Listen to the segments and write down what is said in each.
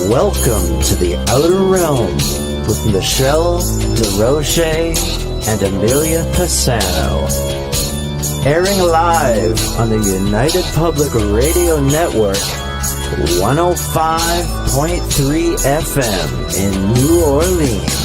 Welcome to the Outer Realm with MicheleDerocher and Amelia Pisano. Airing live on the United Public Radio Network, 105.3 FM in New Orleans.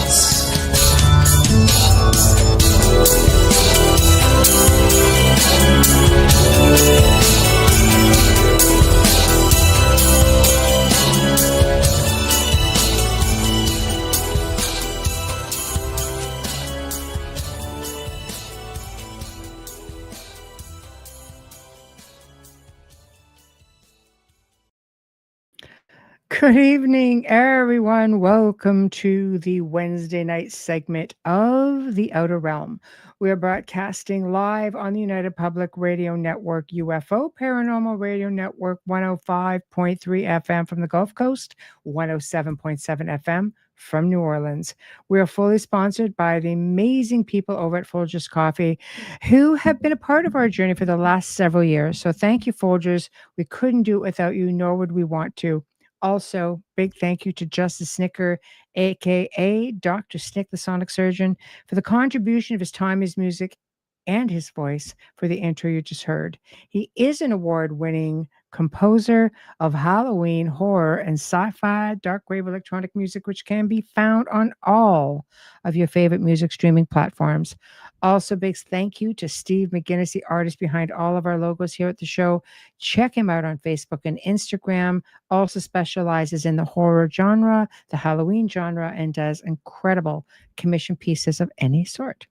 Good evening, everyone. Welcome to the Wednesday night segment of The Outer Realm. We are broadcasting live on the United Public Radio Network, UFO Paranormal Radio Network, 105.3 FM from the Gulf Coast, 107.7 FM from New Orleans. We are fully sponsored by the amazing people over at Folgers Coffee, who have been a part of our journey for the last several years. So thank you, Folgers. We couldn't do it without you, nor would we want to. Also, big thank you to Justice Snicker, aka Dr. Snick, the Sonic Surgeon, for the contribution of his time, his music, and his voice for the intro you just heard. He is an award-winning composer of Halloween, horror, and sci-fi dark wave electronic music, which can be found on all of your favorite music streaming platforms. Also, big thank you to Steve McGinnis, the artist behind all of our logos here at the show. Check him out on Facebook and Instagram. Also specializes in the horror genre, the Halloween genre, and does incredible commission pieces of any sort.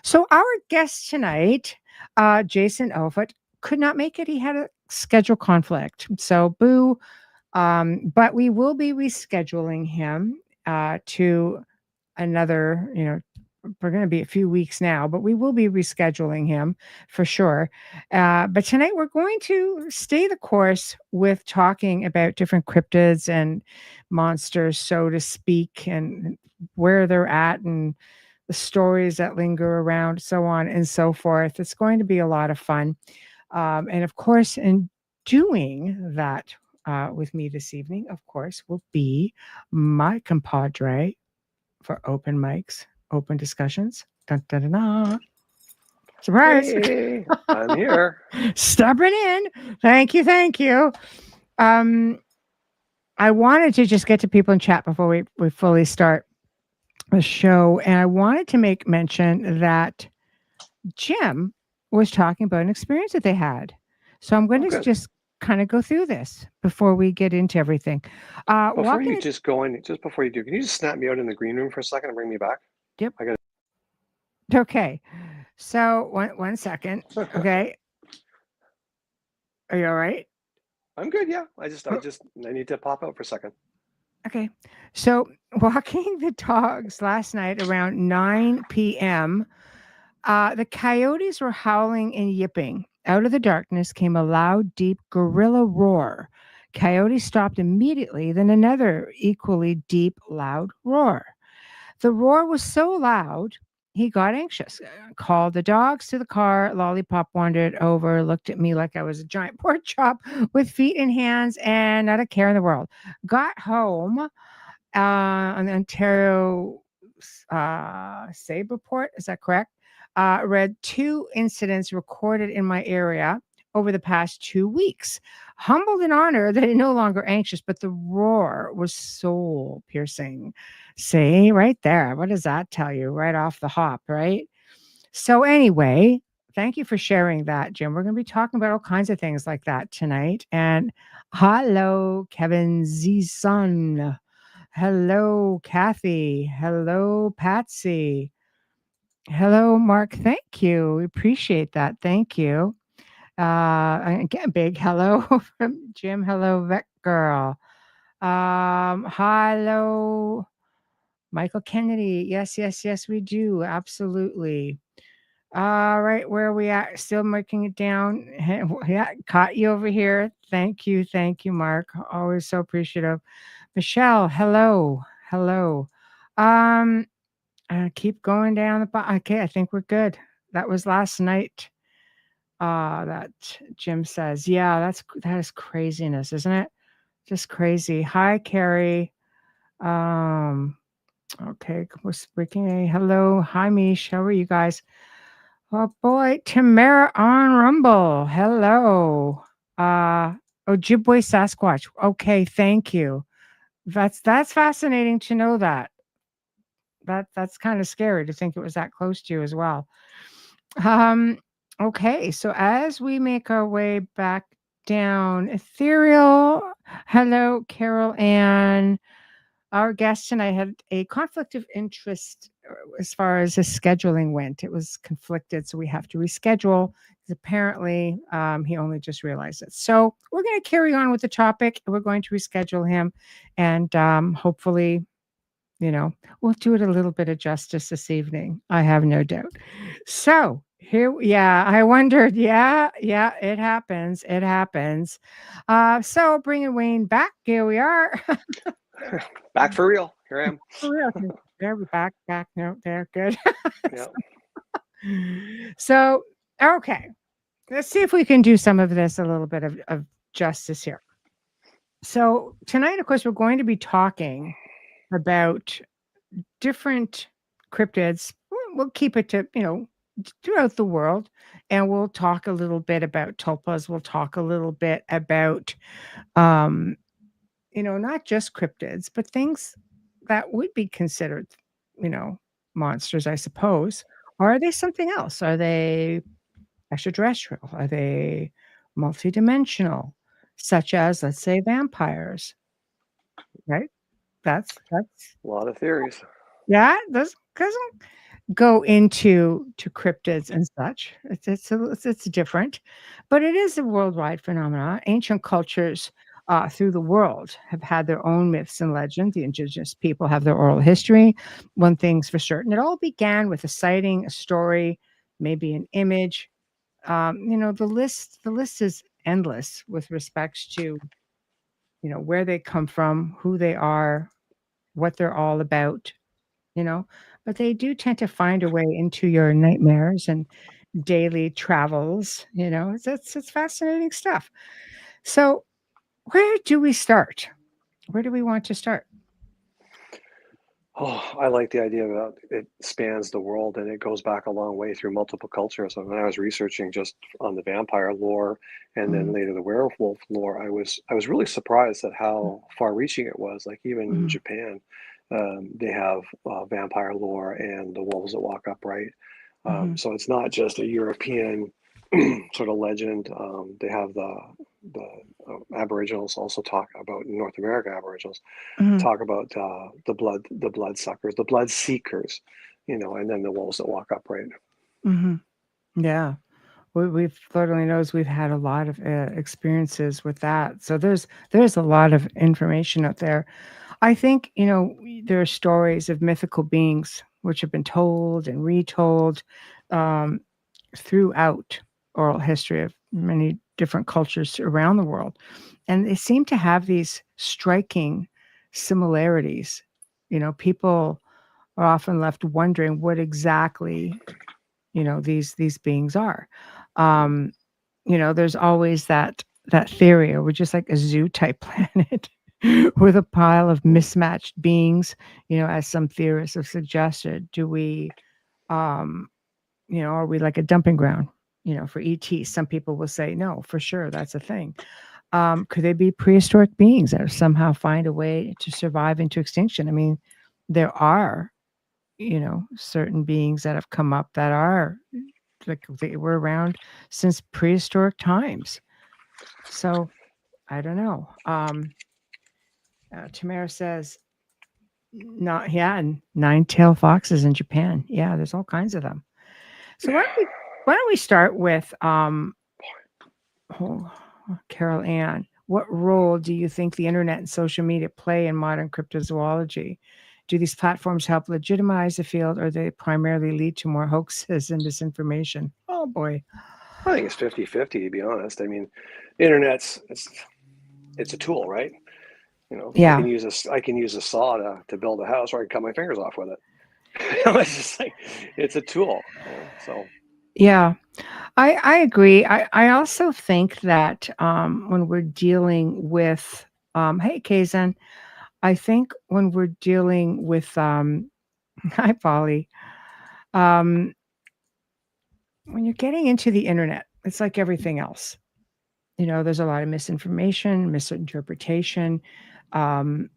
So our guest tonight, Jason Offutt, could not make it. He had a schedule conflict. So boo. But we will be rescheduling him to another, we're going to be a few weeks now, but we will be rescheduling him for sure. But tonight we're going to stay the course with talking about different cryptids and monsters, so to speak, and where they're at and the stories that linger around, so on and so forth. It's going to be a lot of fun. And of course, in doing that with me this evening, of course, will be my compadre for open mics, open discussions. Dun, dun, dun, dun. Surprise! Hey, I'm here. Stepping in. Thank you. I wanted to just get to people in chat before we fully start the show. And I wanted to make mention that Jim was talking about an experience that they had. So I'm going to just kind of go through this before we get into everything. Before you before you do, can you just snap me out in the green room for a second and bring me back? Yep. Okay. So one second. Okay. Are you all right? I'm good. Yeah. I need to pop out for a second. Okay. So walking the dogs last night around 9 p.m., the coyotes were howling and yipping. Out of the darkness came a loud, deep gorilla roar. Coyotes stopped immediately, then another equally deep, loud roar. The roar was so loud, he got anxious, called the dogs to the car. Lollipop wandered over, looked at me like I was a giant pork chop with feet and hands and not a care in the world. Got home on the Ontario Sabreport, is that correct? Read 2 incidents recorded in my area over the past 2 weeks. Humbled and honored that I'm no longer anxious, but the roar was soul piercing. See, right there. What does that tell you? Right off the hop, right? So anyway, thank you for sharing that, Jim. We're going to be talking about all kinds of things like that tonight. And hello, Kevin Z-Son. Hello, Kathy. Hello, Patsy. Hello, Mark. Thank you. We appreciate that. Thank you. Again, big hello from Jim. Hello, Vet Girl. Hello, Michael Kennedy. Yes, we do. Absolutely. All right, where are we at? Still marking it down. Yeah, caught you over here. Thank you, Mark. Always so appreciative. Michelle, hello. Keep going down the bottom. Okay, I think we're good. That was last night. That Jim says. Yeah, that is craziness, isn't it? Just crazy. Hi, Carrie. Okay, we're speaking. Hello. Hi, Mish. How are you guys? Oh boy, Tamara on Rumble. Hello. Ojibwe Sasquatch. Okay, thank you. That's fascinating to know that. That's kind of scary to think it was that close to you as well. Um, okay, so as we make our way back down, Ethereal. Hello, Carol Ann. Our guest tonight had a conflict of interest as far as his scheduling went. It was conflicted, so we have to reschedule. 'Cause apparently, he only just realized it. So we're going to carry on with the topic. We're going to reschedule him, and hopefully, we'll do it a little bit of justice this evening. I have no doubt. So here, yeah, I wondered. Yeah, it happens. It happens. So bringing Wayne back. Here we are. Back for real. Here I am. For real. There we're back. No, there. Good. Yeah. So, okay. Let's see if we can do some of this, a little bit of justice here. So tonight, of course, we're going to be talking about different cryptids. We'll keep it to, throughout the world. And we'll talk a little bit about tulpas. We'll talk a little bit about, not just cryptids, but things that would be considered, monsters, I suppose. Or are they something else? Are they extraterrestrial? Are they multidimensional, such as, let's say, vampires? Right? That's A lot of theories. yeah. Doesn't go into to cryptids and such. It's different, but it is a worldwide phenomenon. Ancient cultures through the world have had their own myths and legends. The indigenous people have their oral history. One thing's for certain: it all began with a sighting, a story, maybe an image. The list is endless with respects to where they come from, who they are, what they're all about. You know, but they do tend to find a way into your nightmares and daily travels. It's fascinating stuff. So, where do we start? Where do we want to start? Oh, I like the idea that it spans the world and it goes back a long way through multiple cultures. And when I was researching just on the vampire lore and then Mhm, later the werewolf lore, I was really surprised at how far-reaching it was. Like even in mhm, Japan, they have vampire lore and the wolves that walk upright. mhm, So it's not just a European sort of legend. They have the Aboriginals also talk about North America Aboriginals mhm, talk about the blood suckers, the blood seekers, and then the wolves that walk upright. mhm. Yeah, we've Lord only knows we've had a lot of experiences with that. So there's a lot of information out there. I think there are stories of mythical beings which have been told and retold. Um, throughout oral history of many different cultures around the world. And they seem to have these striking similarities. People are often left wondering what exactly, these beings are. Um, there's always that theory, or we're just like a zoo type planet with a pile of mismatched beings, as some theorists have suggested. Do we um are we like a dumping ground, for ET? Some people will say no, for sure, that's a thing. Could they be prehistoric beings that somehow find a way to survive into extinction? I mean, there are, certain beings that have come up that are like they were around since prehistoric times. So I don't know. Tamara says, not yeah, and nine-tailed foxes in Japan. Yeah, there's all kinds of them. So why don't we start with oh, Carol Ann, what role do you think the internet and social media play in modern cryptozoology? Do these platforms help legitimize the field, or they primarily lead to more hoaxes and misinformation? Oh boy. I think it's 50-50, to be honest. I mean, internet's it's a tool, right? I Yeah. can use a saw to build a house, or I can cut my fingers off with it. It's just like it's a tool. So Yeah. I agree. I also think that when we're dealing with Hey, Kazan. I think when we're dealing with, hi, Polly. Um, when you're getting into the internet, it's like everything else. There's a lot of misinformation, misinterpretation. Um,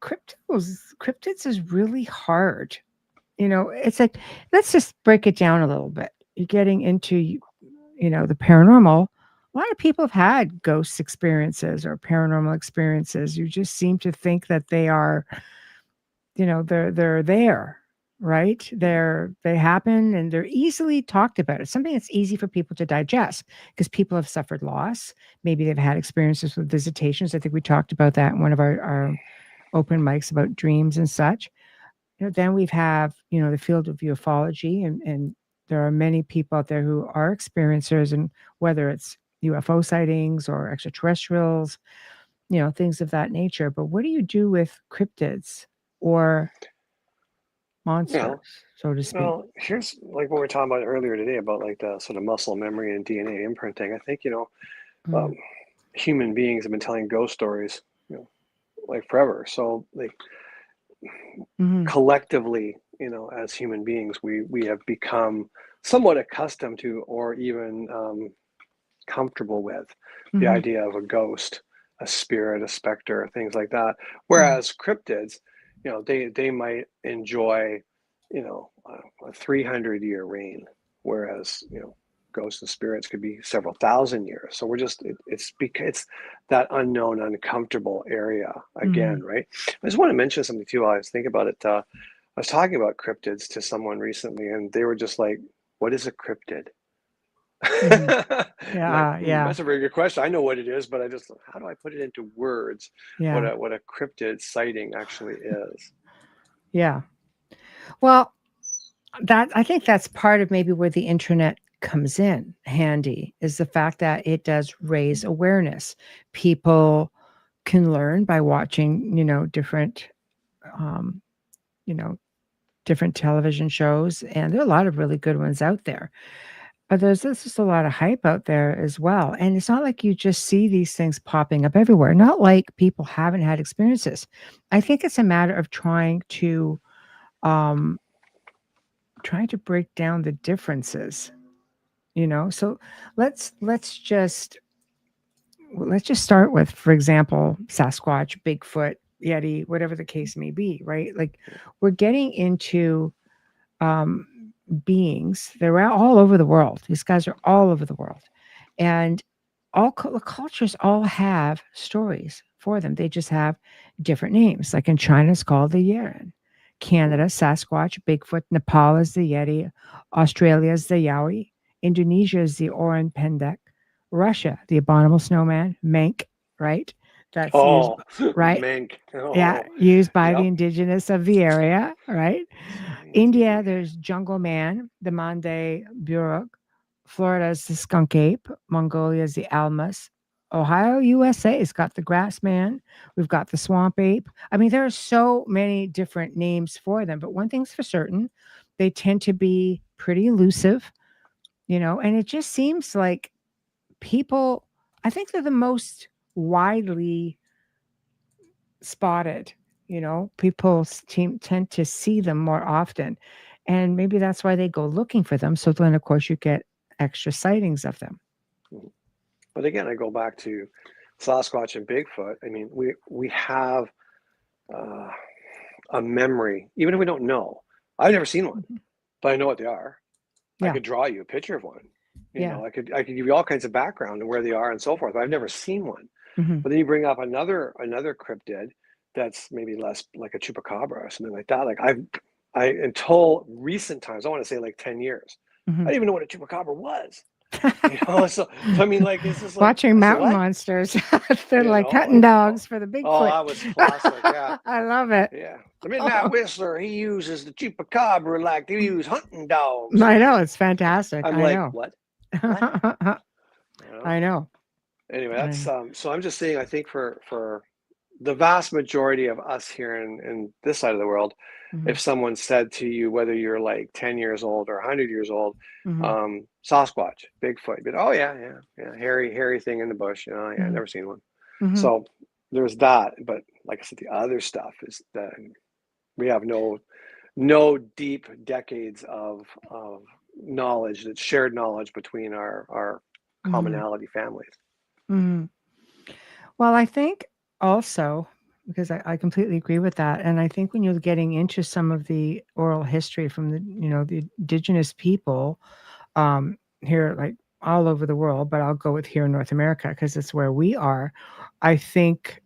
cryptids is really hard. It's like, let's just break it down a little bit. You're getting into, the paranormal. A lot of people have had ghost experiences or paranormal experiences. You just seem to think that they are, they're there, right? They happen and they're easily talked about. It's something that's easy for people to digest because people have suffered loss. Maybe they've had experiences with visitations. I think we talked about that in one of our open mics about dreams and such. Then we have, the field of ufology, and there are many people out there who are experiencers, and whether it's UFO sightings or extraterrestrials, things of that nature. But what do you do with cryptids or monsters, Well, so to speak? well, here's like what we were talking about earlier today about like the sort of muscle memory and DNA imprinting. I think, Mm, human beings have been telling ghost stories, like forever. So like mhm, collectively, as human beings, we have become somewhat accustomed to, or even comfortable with, the mhm, idea of a ghost, a spirit, a specter, things like that. mhm, Whereas cryptids, they might enjoy, a 300-year reign, whereas ghosts and spirits could be several thousand years. So we're just it's because it's that unknown, uncomfortable area again, mhm, right? I just want to mention something too while I was thinking about it. I was talking about cryptids to someone recently, and they were just like, "What is a cryptid?" mhm. I'm like, Yeah, that's a very good question. I know what it is, but how do I put it into words? yeah, What a cryptid sighting actually is. yeah. Well, that I think that's part of maybe where the internet comes in handy is the fact that it does raise awareness. People can learn by watching, um, you know, different television shows, and there are a lot of really good ones out there. But there's just a lot of hype out there as well. And it's not like you just see these things popping up everywhere. Not like people haven't had experiences. I think it's a matter of um trying to break down the differences, So let's just start with, for example, Sasquatch, Bigfoot, Yeti, whatever the case may be, right? Like we're getting into um, beings. They're all over the world. These guys are all over the world, and the cultures all have stories for them. They just have different names. Like in China, it's called the Yeren. Canada, Sasquatch, Bigfoot. Nepal is the Yeti. Australia is the Yowie. Indonesia is the Orang Pendek. Russia, the abominable snowman, Mank, right? That's used, Oh, right? mink. Yeah, Oh, used by the yep. indigenous of the area, right? India, Indeed. there's Jungle Man, the Mande Buruk. Florida is the skunk ape. Mongolia is the almas. Ohio, USA has got the grass man. We've got the swamp ape. I mean, there are so many different names for them, but one thing's for certain, they tend to be pretty elusive, and it just seems like people, I think they're the most widely spotted. People tend to see them more often, and maybe that's why they go looking for them. So then, of course, you get extra sightings of them. Mhm. But again, I go back to Sasquatch and Bigfoot. I mean, we have uh, a memory, even if we don't know. I've never seen one, Mhm. but I know what they are. I Yeah, could draw you a picture of one. yeah. I could give you all kinds of background and where they are and so forth. But I've never seen one. Hmm. But then you bring up another cryptid that's maybe less like a chupacabra or something like that. Like I until recent times, I want to say like 10 years, I Hmm. didn't even know what a chupacabra was. So I mean, like it's just like Watching I said, mountain what? monsters, they're like hunting Like dogs for the oh, Bigfoot. that was classic. Yeah, I love it. yeah. The Midnight Whistler, he uses the chupacabra like they use hunting dogs. I know it's fantastic. I'm I like, know. what? What? I You know? know. Anyway, I that's know. so I'm just saying I think for the vast majority of us here in this side of the world, Hmm. if someone said to you, whether you're like 10 years old or 100 years old, Hmm. Sasquatch, Bigfoot, but oh yeah, yeah, yeah, hairy thing in the bush, yeah, Hmm. never seen one. Hmm. So there's that. But like I said, the other stuff is that we have no deep decades of knowledge, that's shared knowledge between our commonality families. Mhm. Well, I think also, because I completely agree with that, and I think when you're getting into some of the oral history from the indigenous people, here, like all over the world, but I'll go with here in North America because it's where we are. I think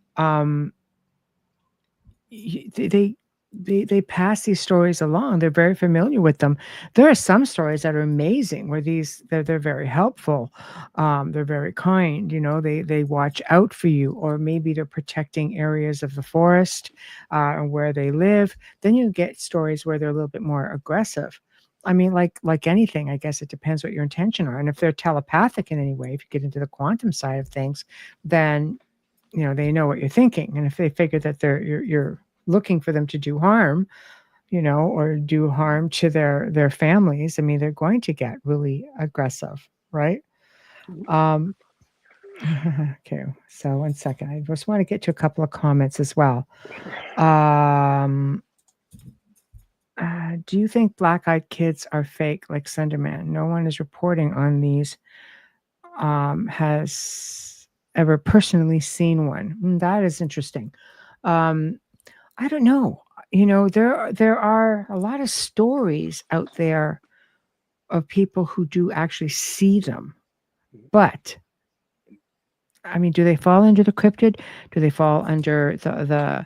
they pass these stories along. They're very familiar with them. There are some stories that are amazing where they're very helpful. They're very kind. They watch out for you, or maybe they're protecting areas of the forest and where they live. Then you get stories where they're a little bit more aggressive. I mean, like anything, I guess it depends what your intention are. And if they're telepathic in any way, if you get into the quantum side of things, then they know what you're thinking. And if they figure that you're looking for them to do harm, or do harm to their families, I mean, they're going to get really aggressive, right? Okay, so 1 second. I just want to get to a couple of comments as well. Do you think black-eyed kids are fake like Slenderman? No one is reporting on these. Has ever personally seen one? That is interesting. I don't know. There are a lot of stories out there of people who do actually see them. But I mean, do they fall under the cryptid? Do they fall under the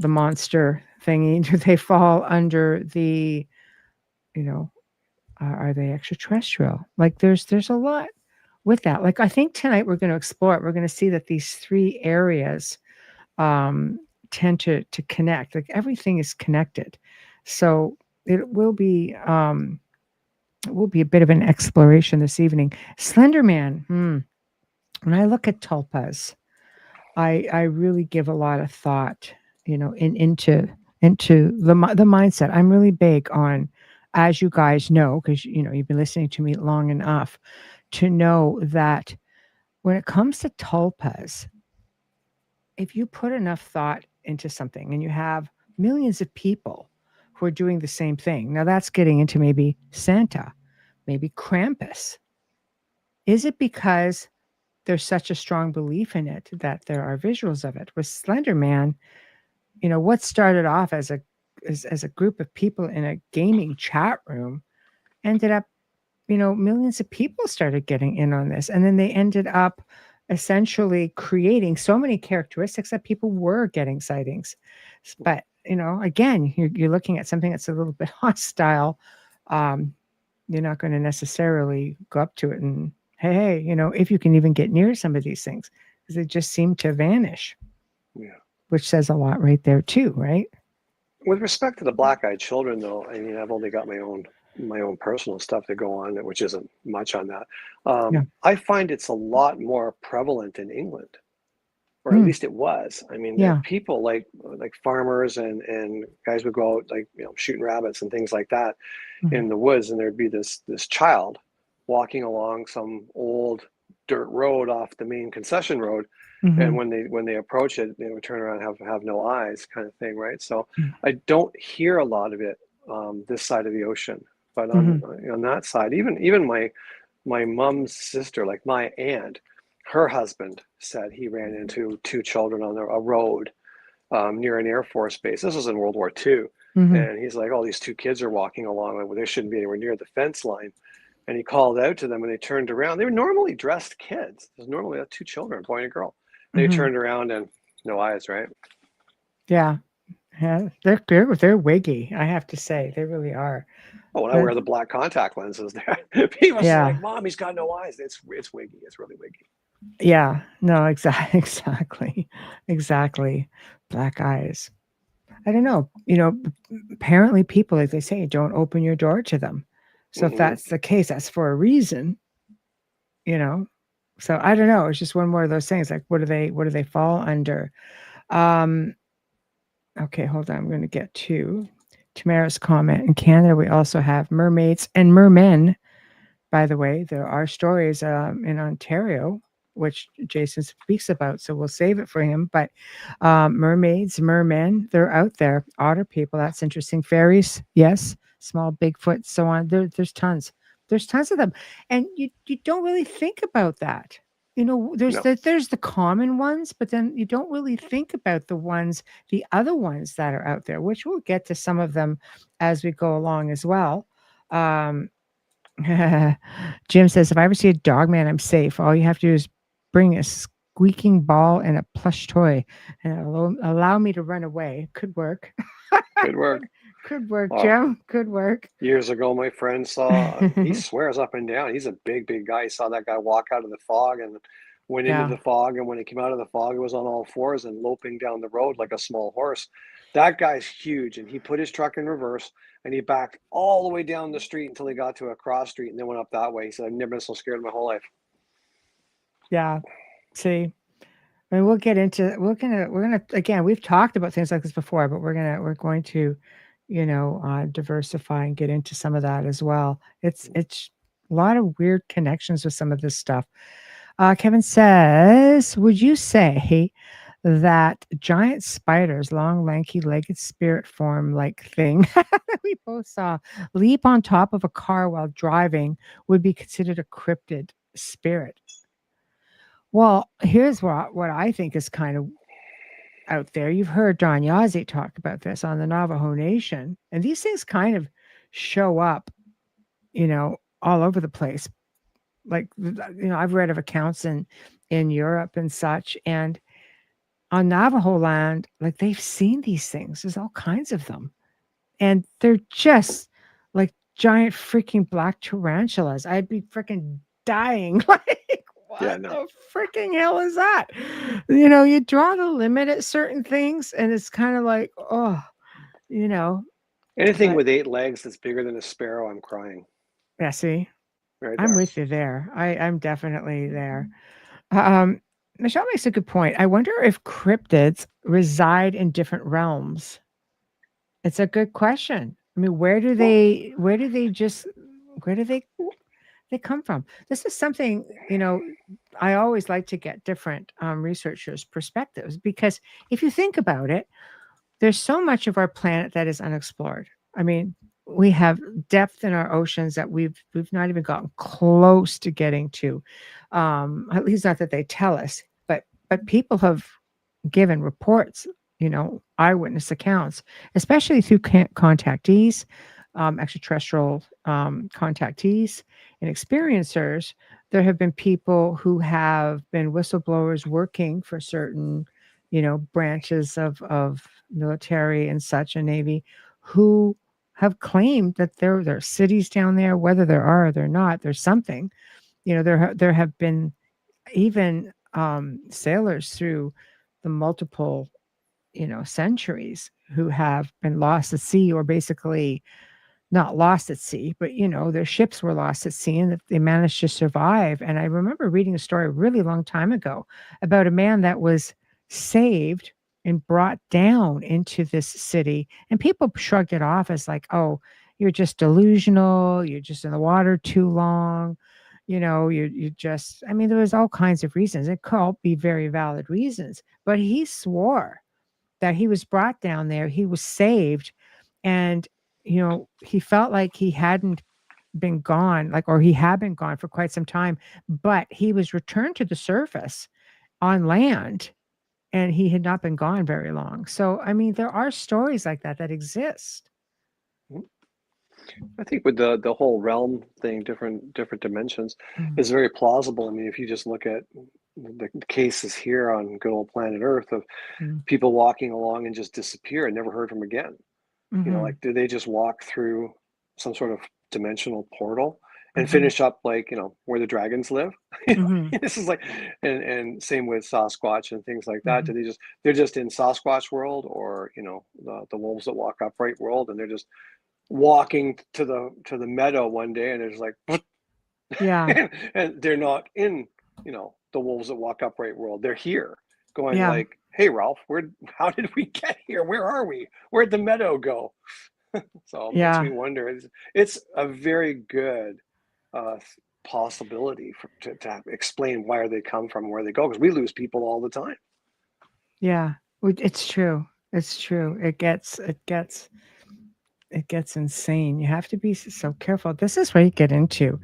monster thingy? Do they fall under the, are they extraterrestrial? Like there's a lot with that. Like I think tonight we're going to explore it. We're going to see that these three areas tend to connect. Like everything is connected. So it will be a bit of an exploration this evening. Slenderman. When I look at tulpas, I really give a lot of thought, into the mindset. I'm really big on, as you guys know, because you've been listening to me long enough to know that when it comes to tulpas, if you put enough thought into something and you have millions of people who are doing the same thing, now that's getting into maybe Santa, maybe Krampus. Is it because there's such a strong belief in it that there are visuals of it? With Slender Man, what started off as a group of people in a gaming chat room ended up, millions of people started getting in on this. And then they ended up essentially creating so many characteristics that people were getting sightings. But, again, you're looking at something that's a little bit hostile. You're not going to necessarily go up to it and, hey, if you can even get near some of these things, because they just seem to vanish. Yeah. Which says a lot right there too, right? With respect to the black-eyed children, though, I mean, I've only got my own personal stuff to go on, which isn't much on that. I find it's a lot more prevalent in England, or at least it was. I mean, there are people like farmers and guys would go out like shooting rabbits and things like that in the woods, and there'd be this child walking along some old dirt road off the main concession road. And when they approach it, they would turn around and have no eyes, kind of thing, right? So I don't hear a lot of it this side of the ocean, but on that side, even my mom's sister, like my aunt, her husband said he ran into two children on a road near an Air Force base. This was in World War II, and he's like, "Oh, these two kids are walking along. Well, they shouldn't be anywhere near the fence line." And he called out to them, and they turned around. They were normally dressed kids. There's normally two children, a boy and a girl. They turned around and no eyes, right? Yeah. They're wiggy, I have to say. They really are. Oh, when I wear the black contact lenses, there people say like, "Mom, he's got no eyes." It's wiggy. It's really wiggy. Yeah. No, exactly. Black eyes. I don't know. Apparently people, like they say, don't open your door to them. So if that's the case, that's for a reason. So I don't know. It's just one more of those things. Like, what do they fall under? Okay, hold on. I'm going to get to Tamara's comment. In Canada, we also have mermaids and mermen. By the way, there are stories in Ontario which Jason speaks about. So we'll save it for him. But mermaids, mermen, they're out there. Otter people, that's interesting. Fairies, yes. Small Bigfoot, so on. There's tons. There's tons of them, and you don't really think about that. There's No. there's the common ones, but then you don't really think about the other ones that are out there, which we'll get to some of them as we go along as well. Um, Jim says, if I ever see a dog man, I'm safe. All you have to do is bring a squeaking ball and a plush toy, and allow me to run away. Could work. Good work. Could work, Oh, Jim. Could work. years ago, my friend saw, he swears up and down. He's a big, big guy. He saw that guy walk out of the fog and went into Yeah. the fog. And when he came out of the fog, it was on all fours and loping down the road like a small horse. That guy's huge. And he put his truck in reverse and he backed all the way down the street until he got to a cross street and then went up that way. He said, I've never been so scared in my whole life. Yeah. See, I mean, we're gonna again, we've talked about things like this before, but we're going to, diversify and get into some of that as well. It's a lot of weird connections with some of this stuff. Kevin says, would you say that giant spiders, long, lanky, legged spirit form like thing that we both saw leap on top of a car while driving would be considered a cryptid spirit? Well, here's what I think is kind of out there. You've heard Don Yazzie talk about this on the Navajo Nation, and these things kind of show up, all over the place. Like, I've read of accounts in Europe and such, and on Navajo land, like they've seen these things. There's all kinds of them, and they're just like giant freaking black tarantulas. I'd be freaking dying. Like, Yeah, what no. the freaking hell is that? You draw the limit at certain things, and it's kind of like, oh, Anything but with 8 legs that's bigger than a sparrow, I'm crying. yeah, see, Right I'm there. with you there. I'm definitely there. Um, Michelle makes a good point. I wonder if cryptids reside in different realms. It's a good question. I mean, where do Well, they come from? This is something, I always like to get different researchers' perspectives, because if you think about it, there's so much of our planet that is unexplored. I mean, we have depth in our oceans that we've not even gotten close to getting to. At least not that they tell us, but people have given reports, eyewitness accounts, especially through contactees, extraterrestrial contactees and experiencers. There have been people who have been whistleblowers working for certain, branches of military and such, and Navy, who have claimed that there are cities down there, whether there are or they're not. There's something, there have been even sailors through the multiple, centuries who have been lost at sea, or basically not lost at sea, but their ships were lost at sea and that they managed to survive. And I remember reading a story a really long time ago about a man that was saved and brought down into this city, and people shrugged it off as like, oh, you're just delusional, you're just in the water too long, you just, I mean, there was all kinds of reasons. It could all be very valid reasons, but he swore that he was brought down there, he was saved, and he felt like he hadn't been gone, like, or he had been gone for quite some time, but he was returned to the surface on land, and he had not been gone very long. So, I mean, there are stories like that exist. I think with the whole realm thing, different dimensions, Mm, is very plausible. I mean, if you just look at the cases here on good old planet Earth of mm, people walking along and just disappear and never heard from again. mhm, Like, do they just walk through some sort of dimensional portal and mhm, finish up like, where the dragons live? mhm, This is like, and same with Sasquatch and things like that. mhm. They're just in Sasquatch world, or, the wolves that walk upright world, and they're just walking to the meadow one day and they're just like, Yeah, and they're not in, the wolves that walk upright world. They're here going yeah, like, hey, Ralph, how did we get here? Where are we? Where'd the meadow go? So it makes yeah, me wonder. It's a very good possibility to explain where they come from, where they go, because we lose people all the time. Yeah, it's true. It's true. It gets insane. You have to be so careful. This is where you get into,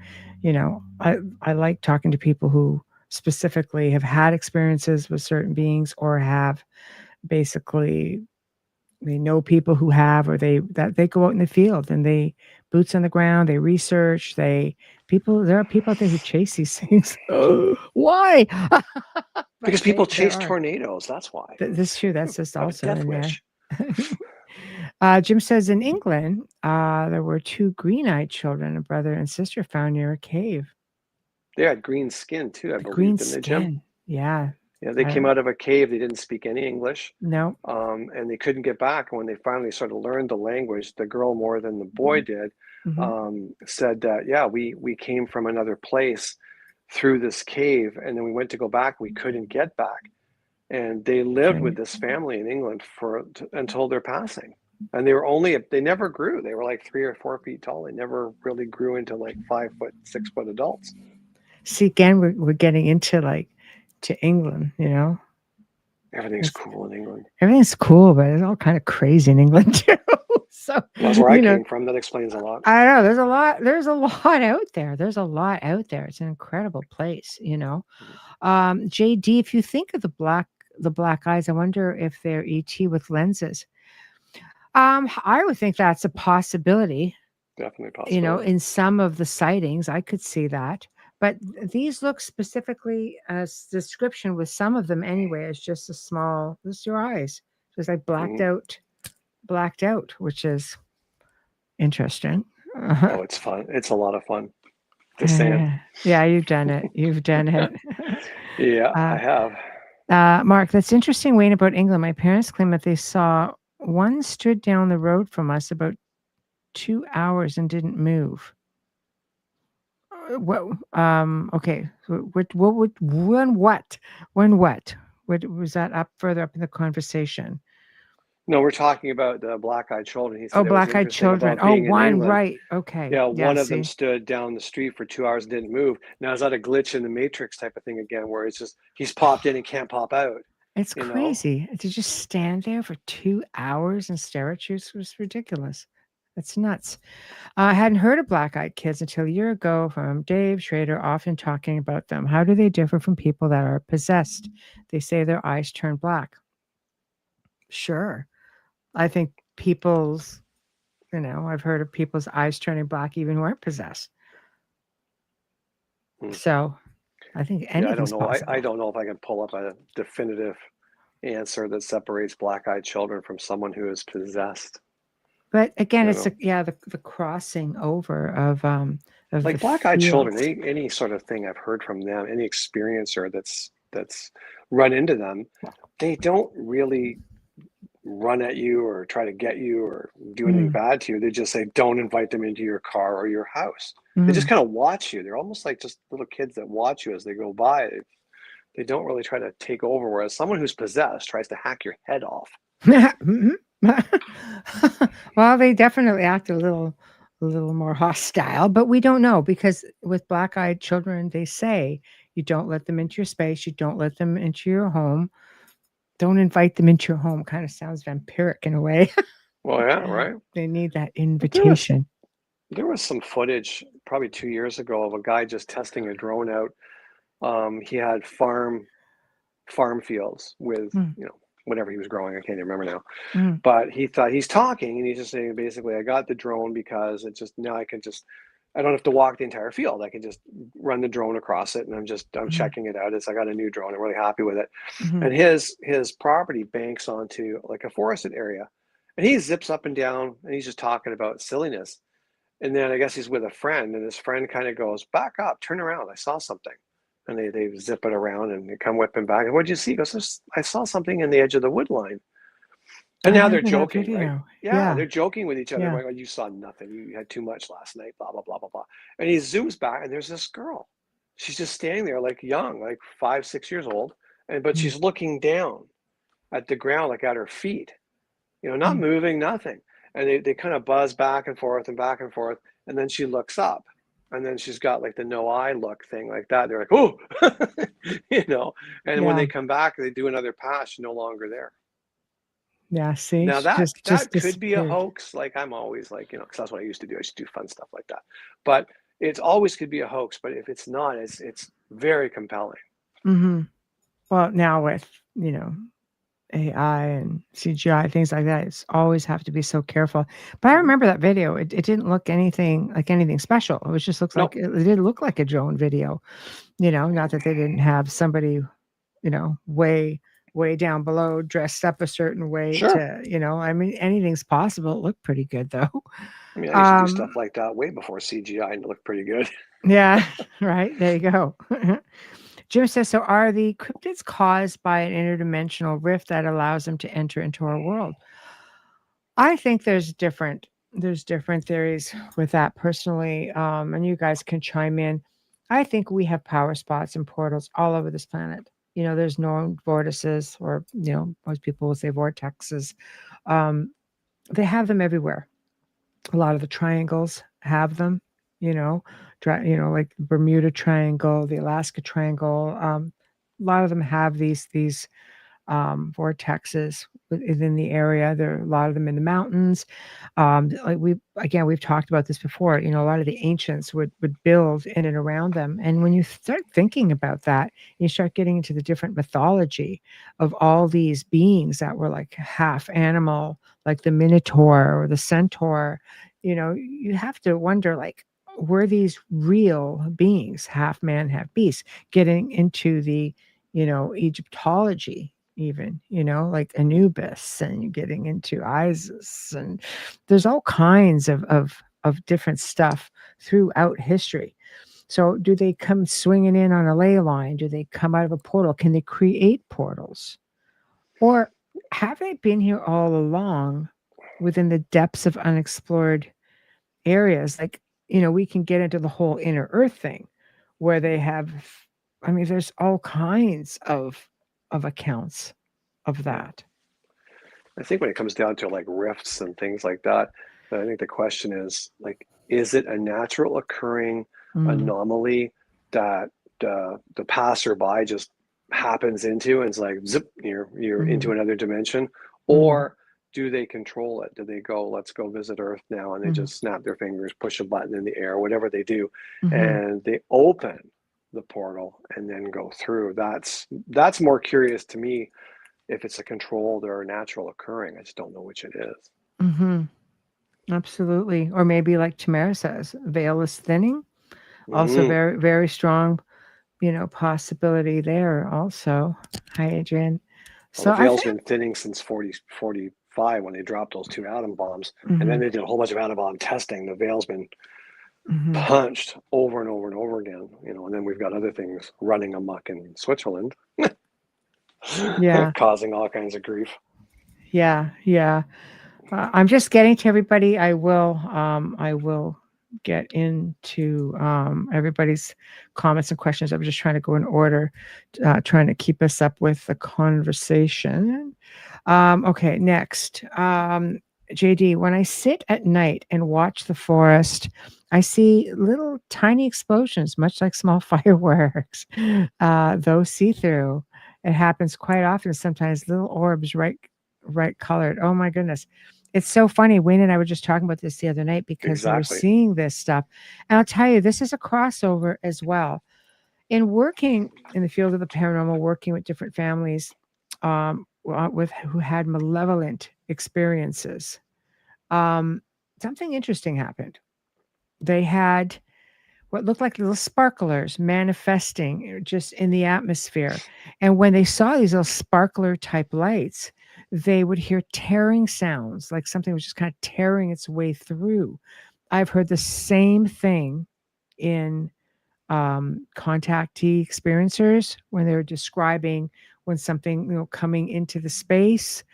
I like talking to people who specifically have had experiences with certain beings, or have basically, they know people who have, or they go out in the field and they boots on the ground, they research, there are people out there who chase these things. Why? Because But people there chase are. tornadoes. That's why. This is true. That's just Have a also death in there. wish. Jim says in England, there were two green-eyed children, a brother and sister, found near a cave. They had green skin too, I believe, Green didn't they, Jim? skin. Yeah. Yeah, they came out of a cave. They didn't speak any English. No. And they couldn't get back. And when they finally sort of learned the language, the girl more than the boy did, said that, yeah, we came from another place through this cave, and then we went to go back. We couldn't get back. And they lived with this family in England until their passing. And they never grew. They were like 3 or 4 feet tall. They never really grew into like 5 foot, 6 foot adults. See, again, we're getting into to England, Everything's cool in England. Everything's cool, but it's all kind of crazy in England too. So that's where I came from. That explains a lot. I know there's a lot out there. There's a lot out there. It's an incredible place, JD, if you think of the black eyes, I wonder if they're ET with lenses. I would think that's a possibility. Definitely possible. In some of the sightings, I could see that. But these look specifically, as description with some of them anyway, as just your eyes, just like blacked out, which is interesting. Oh, it's fun. It's a lot of fun. Just saying. Yeah, you've done it. Yeah, I have. Mark, that's interesting, Wayne, about England. My parents claim that they saw one stood down the road from us about 2 hours and didn't move. Okay. When what? What was that further up in the conversation? No, we're talking about the black-eyed children. He said black-eyed children. Oh, one, right. Okay. Yeah, one of them stood down the street for 2 hours and didn't move. Now, is that a glitch in the Matrix type of thing again, where it's just he's popped in and can't pop out? It's crazy to just stand there for 2 hours and stare at you. It was ridiculous. That's nuts. I hadn't heard of black-eyed kids until a year ago from Dave Schrader, often talking about them. How do they differ from people that are possessed? They say their eyes turn black. Sure. I think I've heard of people's eyes turning black even who aren't possessed. So I think anything's possible. I don't know if I can pull up a definitive answer that separates black-eyed children from someone who is possessed. But again, it's the crossing over of like black-eyed children. Any sort of thing I've heard from them, any experiencer that's run into them, they don't really run at you or try to get you or do anything bad to you. They just say, don't invite them into your car or your house. They just kind of watch you. They're almost like just little kids that watch you as they go by. They don't really try to take over, whereas someone who's possessed tries to hack your head off. Well, they definitely act a little more hostile, but we don't know, because with black-eyed children, they say you don't let them into your space, you don't let them into your home, don't invite them into your home. Kind of sounds vampiric in a way. Well, yeah, right. They need that invitation. There was some footage probably 2 years ago of a guy just testing a drone out. He had farm fields with whatever he was growing. I can't even remember now. But he thought he's talking and he's just saying basically, I got the drone because I don't have to walk the entire field. I can just run the drone across it, and I'm checking it out. I got a new drone. I'm really happy with it. And his property banks onto like a forested area, and he zips up and down, and he's just talking about silliness. And then I guess he's with a friend, and his friend kind of goes, back up, turn around. I saw something. And they zip it around and they come whipping back. And what'd you see? He goes, I saw something in the edge of the wood line. And now they're joking, right? Yeah, they're joking with each other. Yeah. Like, oh, you saw nothing. You had too much last night, blah, blah, blah, blah, blah. And he zooms back, and there's this girl. She's just standing there like young, like 5, 6 years old. But she's looking down at the ground, like at her feet, not moving, nothing. And they kind of buzz back and forth. And then she looks up. and then she's got like the no eye look thing like that. They're like, oh, you know, and when Yeah. they come back, they do another pass, she's no longer there. Yeah. See, Now she that just that could be a disappeared. hoax. Like I'm always like, you know, because that's what I used to do. I used to do fun stuff like that. But it's always could be a hoax. But if it's not, it's very compelling. Mm-hmm. Well, now with, AI and CGI, things like that, it's always have to be so careful. But I Mhm. remember that video. It didn't look anything like anything special. It was just looks like No, it did look like a drone video. Not that they didn't have somebody, way down below dressed up a certain way sure. to, I mean, anything's possible. It looked pretty good though. I mean, I used to do Um, stuff like that way before CGI, and it looked pretty good. yeah, right. There you go. Jim says, so are the cryptids caused by an interdimensional rift that allows them to enter into our world? I think there's different theories with that personally, and you guys can chime in. I think we have power spots and portals all over this planet. There's known vortices, or most people will say vortexes. Um, they have them everywhere. A lot of the triangles have them. You know, like the Bermuda Triangle, the Alaska Triangle. A lot of them have these vortexes within the area. There are a lot of them in the mountains. Like we've talked about this before. A lot of the ancients would build in and around them. And when you start thinking about that, you start getting into the different mythology of all these beings that were like half animal, like the Minotaur or the Centaur. You have to wonder, like, were these real beings, half man, half beast, getting into the Egyptology, even, like Anubis, and you're getting into Isis, and there's all kinds of different stuff throughout history. So do they come swinging in on a ley line? Do they come out of a portal? Can they create portals? Or have they been here all along within the depths of unexplored areas? Like, we can get into the whole inner earth thing where they have, I mean, there's all kinds of accounts of Yeah. that. I think when it comes down to like rifts and things like that, I think the question is like, is it a natural occurring Mm, anomaly that the passerby just happens into and it's like zip, you're into mhm, another dimension, mhm, or do they control it? Do they go, let's go visit Earth now, and they mhm, just snap their fingers, push a button in the air, whatever they do, mhm. and they open the portal and then go through? That's more curious to me if it's a controlled or a natural occurring. I just don't know which it is. Mhm. Absolutely. Or maybe like Tamara says, veil is thinning. Also Mm-hmm. very, very strong, possibility there also. Hi, Adrian. Well, the So I veil's think, been thinning since 45 when they dropped those two atom bombs. And then mhm, they did a whole bunch of atom bomb testing. The veil's been mhm. punched over and over and over again, and then we've got other things running amok in Switzerland, Yeah, causing all kinds of grief. yeah, yeah. I'm just getting to everybody. I will get into everybody's comments and questions. I'm just trying to go in order, trying to keep us up with the conversation. Okay, next. JD, when I sit at night and watch the forest, I see little tiny explosions, much like small fireworks, though see through. It happens quite often, sometimes little orbs, right colored. Oh my goodness. It's so funny. Wayne and I were just talking about this the other night because we were Exactly. seeing this stuff. And I'll tell you, this is a crossover as well. In working in the field of the paranormal, working with different families, with who had malevolent experiences, um, something interesting happened. They had what looked like little sparklers manifesting, just in the atmosphere. And when they saw these little sparkler type lights, they would hear tearing sounds, like something was just kind of tearing its way through. I've heard the same thing in contactee experiencers when they're describing when something, coming into the space.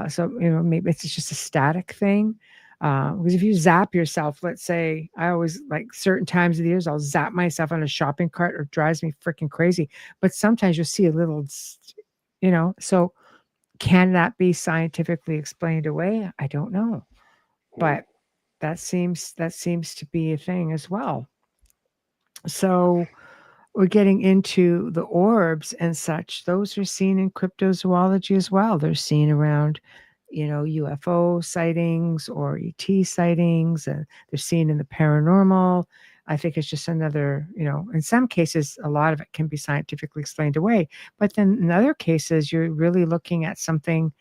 So, maybe it's just a static thing. Because if you zap yourself, let's say, I always, like, certain times of the years, I'll zap myself on a shopping cart, or it drives me freaking crazy. But sometimes you'll see a little, so can that be scientifically explained away? I don't know. Hmm. But that seems to be a thing as well. So we're getting into the orbs and such. Those are seen in cryptozoology as well. They're seen around, UFO sightings or ET sightings, and they're seen in the paranormal. I think it's just another, in some cases, a lot of it can be scientifically explained away. But then in other cases, you're really looking at something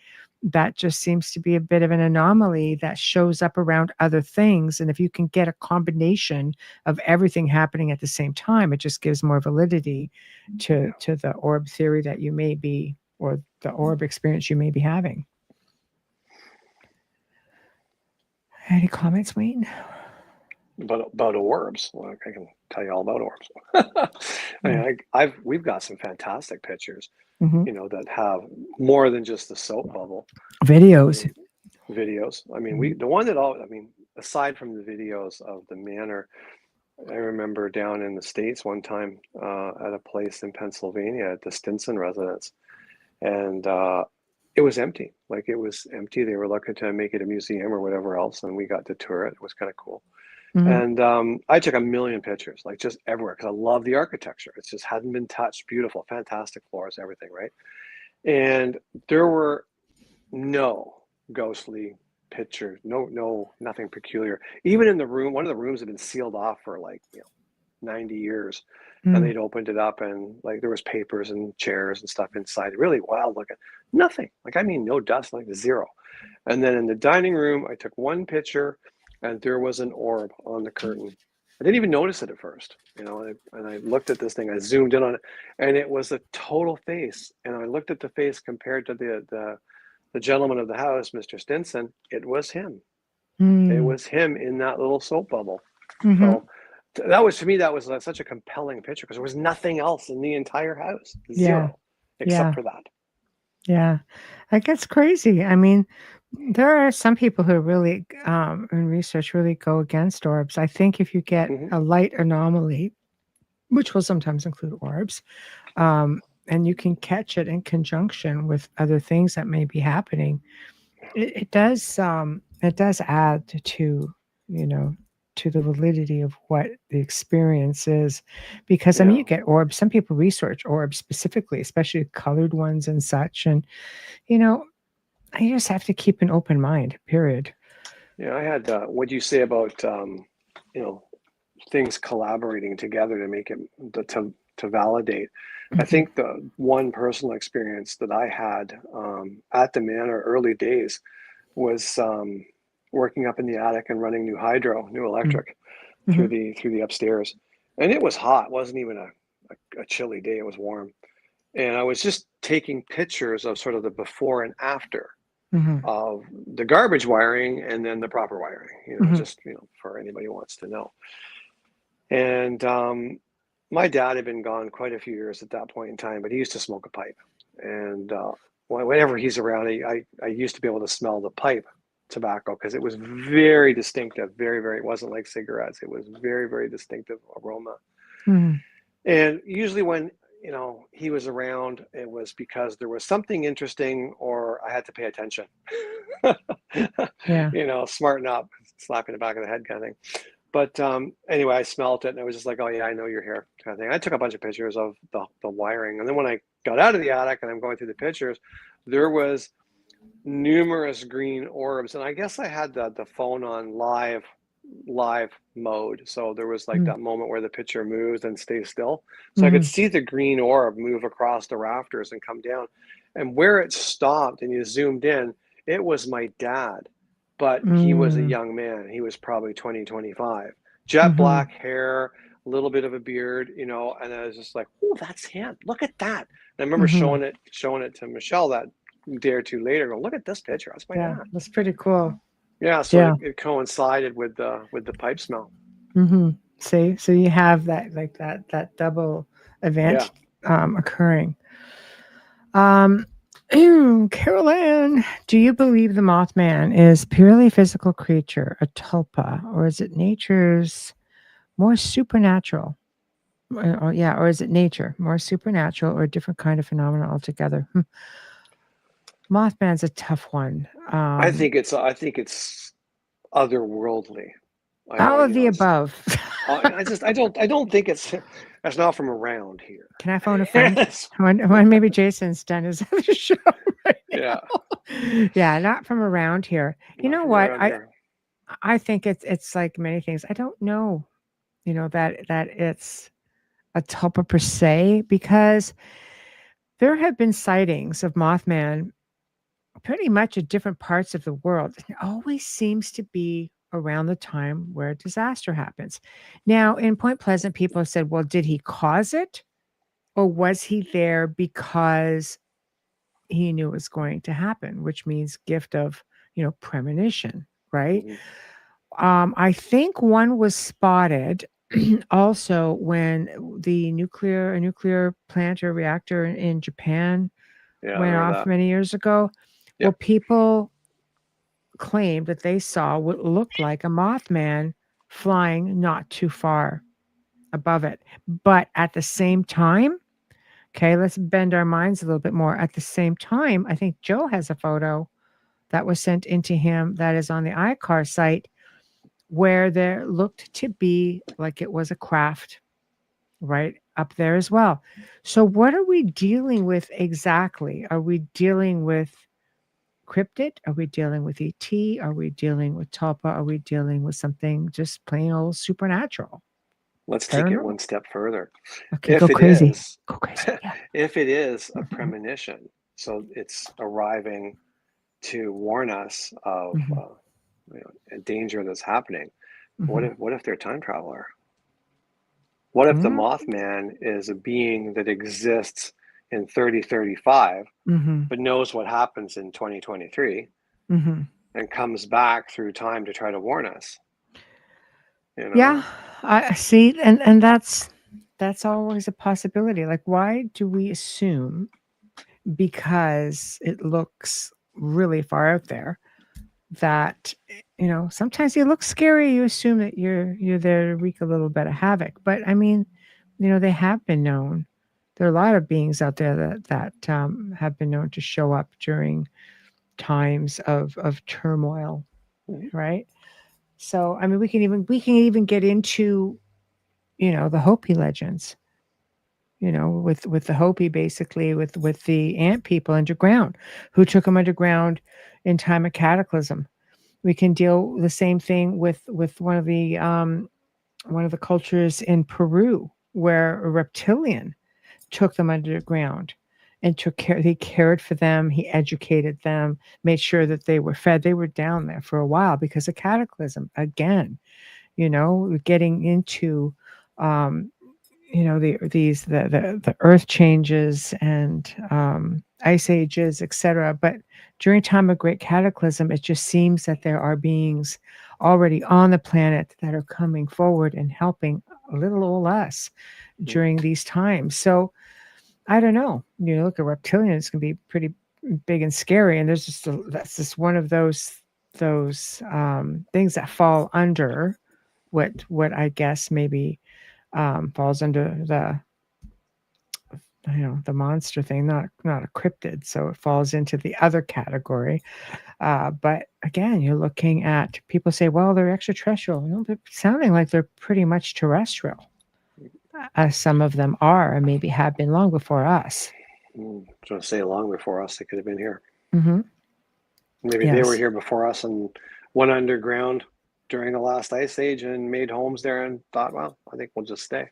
that just seems to be a bit of an anomaly that shows up around other things. And if you can get a combination of everything happening at the same time, it just gives more validity to the orb theory that you may be, or the orb experience you may be having. Any comments, Wayne? About orbs. Well, I can tell you all about orbs. We've got some fantastic pictures, that have more than just the soap bubble. Videos. Videos. The one that aside from the videos of the manor, I remember down in the States one time at a place in Pennsylvania at the Stinson residence, and it was empty. Like, it was empty. They were looking to make it a museum or whatever else, and we got to tour it. It was kind of cool. And I took a million pictures, like, just everywhere, because I love the architecture. It just hadn't been touched. Beautiful, fantastic floors, everything, right? And there were no ghostly pictures, nothing peculiar. Even in the room, one of the rooms had been sealed off for 90 years, and they'd opened it up, and there was papers and chairs and stuff inside. Really wild looking. Nothing. No dust, zero. And then in the dining room, I took one picture, and there was an orb on the curtain. I didn't even notice it at first, and I looked at this thing. I zoomed in on it, and it was a total face. And I looked at the face compared to the gentleman of the house, Mr. Stinson. It was him. It was him in that little soap bubble. So that was, to me, that was such a compelling picture, because there was nothing else in the entire house. Zero, except for that. Yeah, that gets crazy. There are some people who really, in research, really go against orbs. I think if you get a light anomaly, which will sometimes include orbs, and you can catch it in conjunction with other things that may be happening, it does add to, to the validity of what the experience is. Because you get orbs. Some people research orbs specifically, especially colored ones and such. And I just have to keep an open mind, period. Yeah, I had, what do you say about, things collaborating together to make it, to validate? I think the one personal experience that I had at the manor early days was working up in the attic and running new electric through the upstairs. And it was hot. It wasn't even a chilly day. It was warm. And I was just taking pictures of sort of the before and after of the garbage wiring, and then the proper wiring, just, for anybody who wants to know. And my dad had been gone quite a few years at that point in time, but he used to smoke a pipe. And whenever he's around, I used to be able to smell the pipe tobacco, because it was very distinctive, very, very, it wasn't like cigarettes. It was very, very distinctive aroma. And usually when he was around, it was because there was something interesting, or I had to pay attention. Smarten up, slap in the back of the head kind of thing. But anyway, I smelt it, and I was just like, oh yeah, I know you're here, kind of thing. I took a bunch of pictures of the wiring, and then when I got out of the attic and I'm going through the pictures, there was numerous green orbs, and I guess I had the phone on live mode, so there was that moment where the picture moves and stays still, so I could see the green orb move across the rafters and come down, and where it stopped and you zoomed in, it was my dad, but he was a young man. He was probably 20, 25, jet black hair, a little bit of a beard, and I was just like, oh, that's him, look at that. And I remember showing it to Michelle that day or two later, go, look at this picture, that's my dad. That's pretty cool. Yeah, so it coincided with the pipe smell. See, so you have that, that double event occurring. Carol Ann, do you believe the Mothman is purely physical creature, a tulpa, or is it nature's more supernatural? Or is it nature more supernatural, or a different kind of phenomena altogether? Mothman's a tough one. I think it's otherworldly. All of the above. I don't think that's not from around here. Can I phone a friend? when maybe Jason's done his other show right Yeah. now. Yeah, not from around here. You know what? I think it's like many things. I don't know, that it's a tulpa per se, because there have been sightings of Mothman pretty much at different parts of the world. It always seems to be around the time where a disaster happens. Now, in Point Pleasant, people have said, well, did he cause it? Or was he there because he knew it was going to happen, which means gift of, premonition, right? Mm-hmm. I think one was spotted also when the nuclear plant or reactor in Japan went off many years ago. Yep. Well, people claimed that they saw what looked like a Mothman flying not too far above it. But at the same time, okay, let's bend our minds a little bit more. At the same time, I think Joe has a photo that was sent into him that is on the iCar site where there looked to be like it was a craft right up there as well. So what are we dealing with exactly? Are we dealing with cryptid? Are we dealing with ET? Are we dealing with tulpa? Are we dealing with something just plain old supernatural? Let's take it one step further. Okay, go crazy. Yeah. If it is a premonition, so it's arriving to warn us of a danger that's happening. What if they're a time traveler? What if the Mothman is a being that exists in 3035, but knows what happens in 2023, and comes back through time to try to warn us? Yeah, I see, and that's always a possibility. Like, why do we assume because it looks really far out there that sometimes it looks scary, you assume that you're there to wreak a little bit of havoc? But I mean, they have been known. There are a lot of beings out there that have been known to show up during times of turmoil, right? So I mean, we can even get into the Hopi legends, with the Hopi, basically with the ant people underground who took them underground in time of cataclysm. We can deal the same thing with one of the cultures in Peru where a reptilian took them underground and he cared for them, he educated them, made sure that they were fed. They were down there for a while because of cataclysm again, getting into the earth changes and ice ages, etc. But during time of great cataclysm, it just seems that there are beings already on the planet that are coming forward and helping little old us during these times. So I don't know. Look at reptilians can be pretty big and scary, and that's just one of those things that fall under what I guess maybe falls under the monster thing, not a cryptid, so it falls into the other category. But again, you're looking at, people say, well, they're extraterrestrial. They're sounding like they're pretty much terrestrial, as some of them are, and maybe have been long before us. So say long before us, they could have been here. Maybe Yes. They were here before us and went underground during the last ice age and made homes there and thought, well, I think we'll just stay.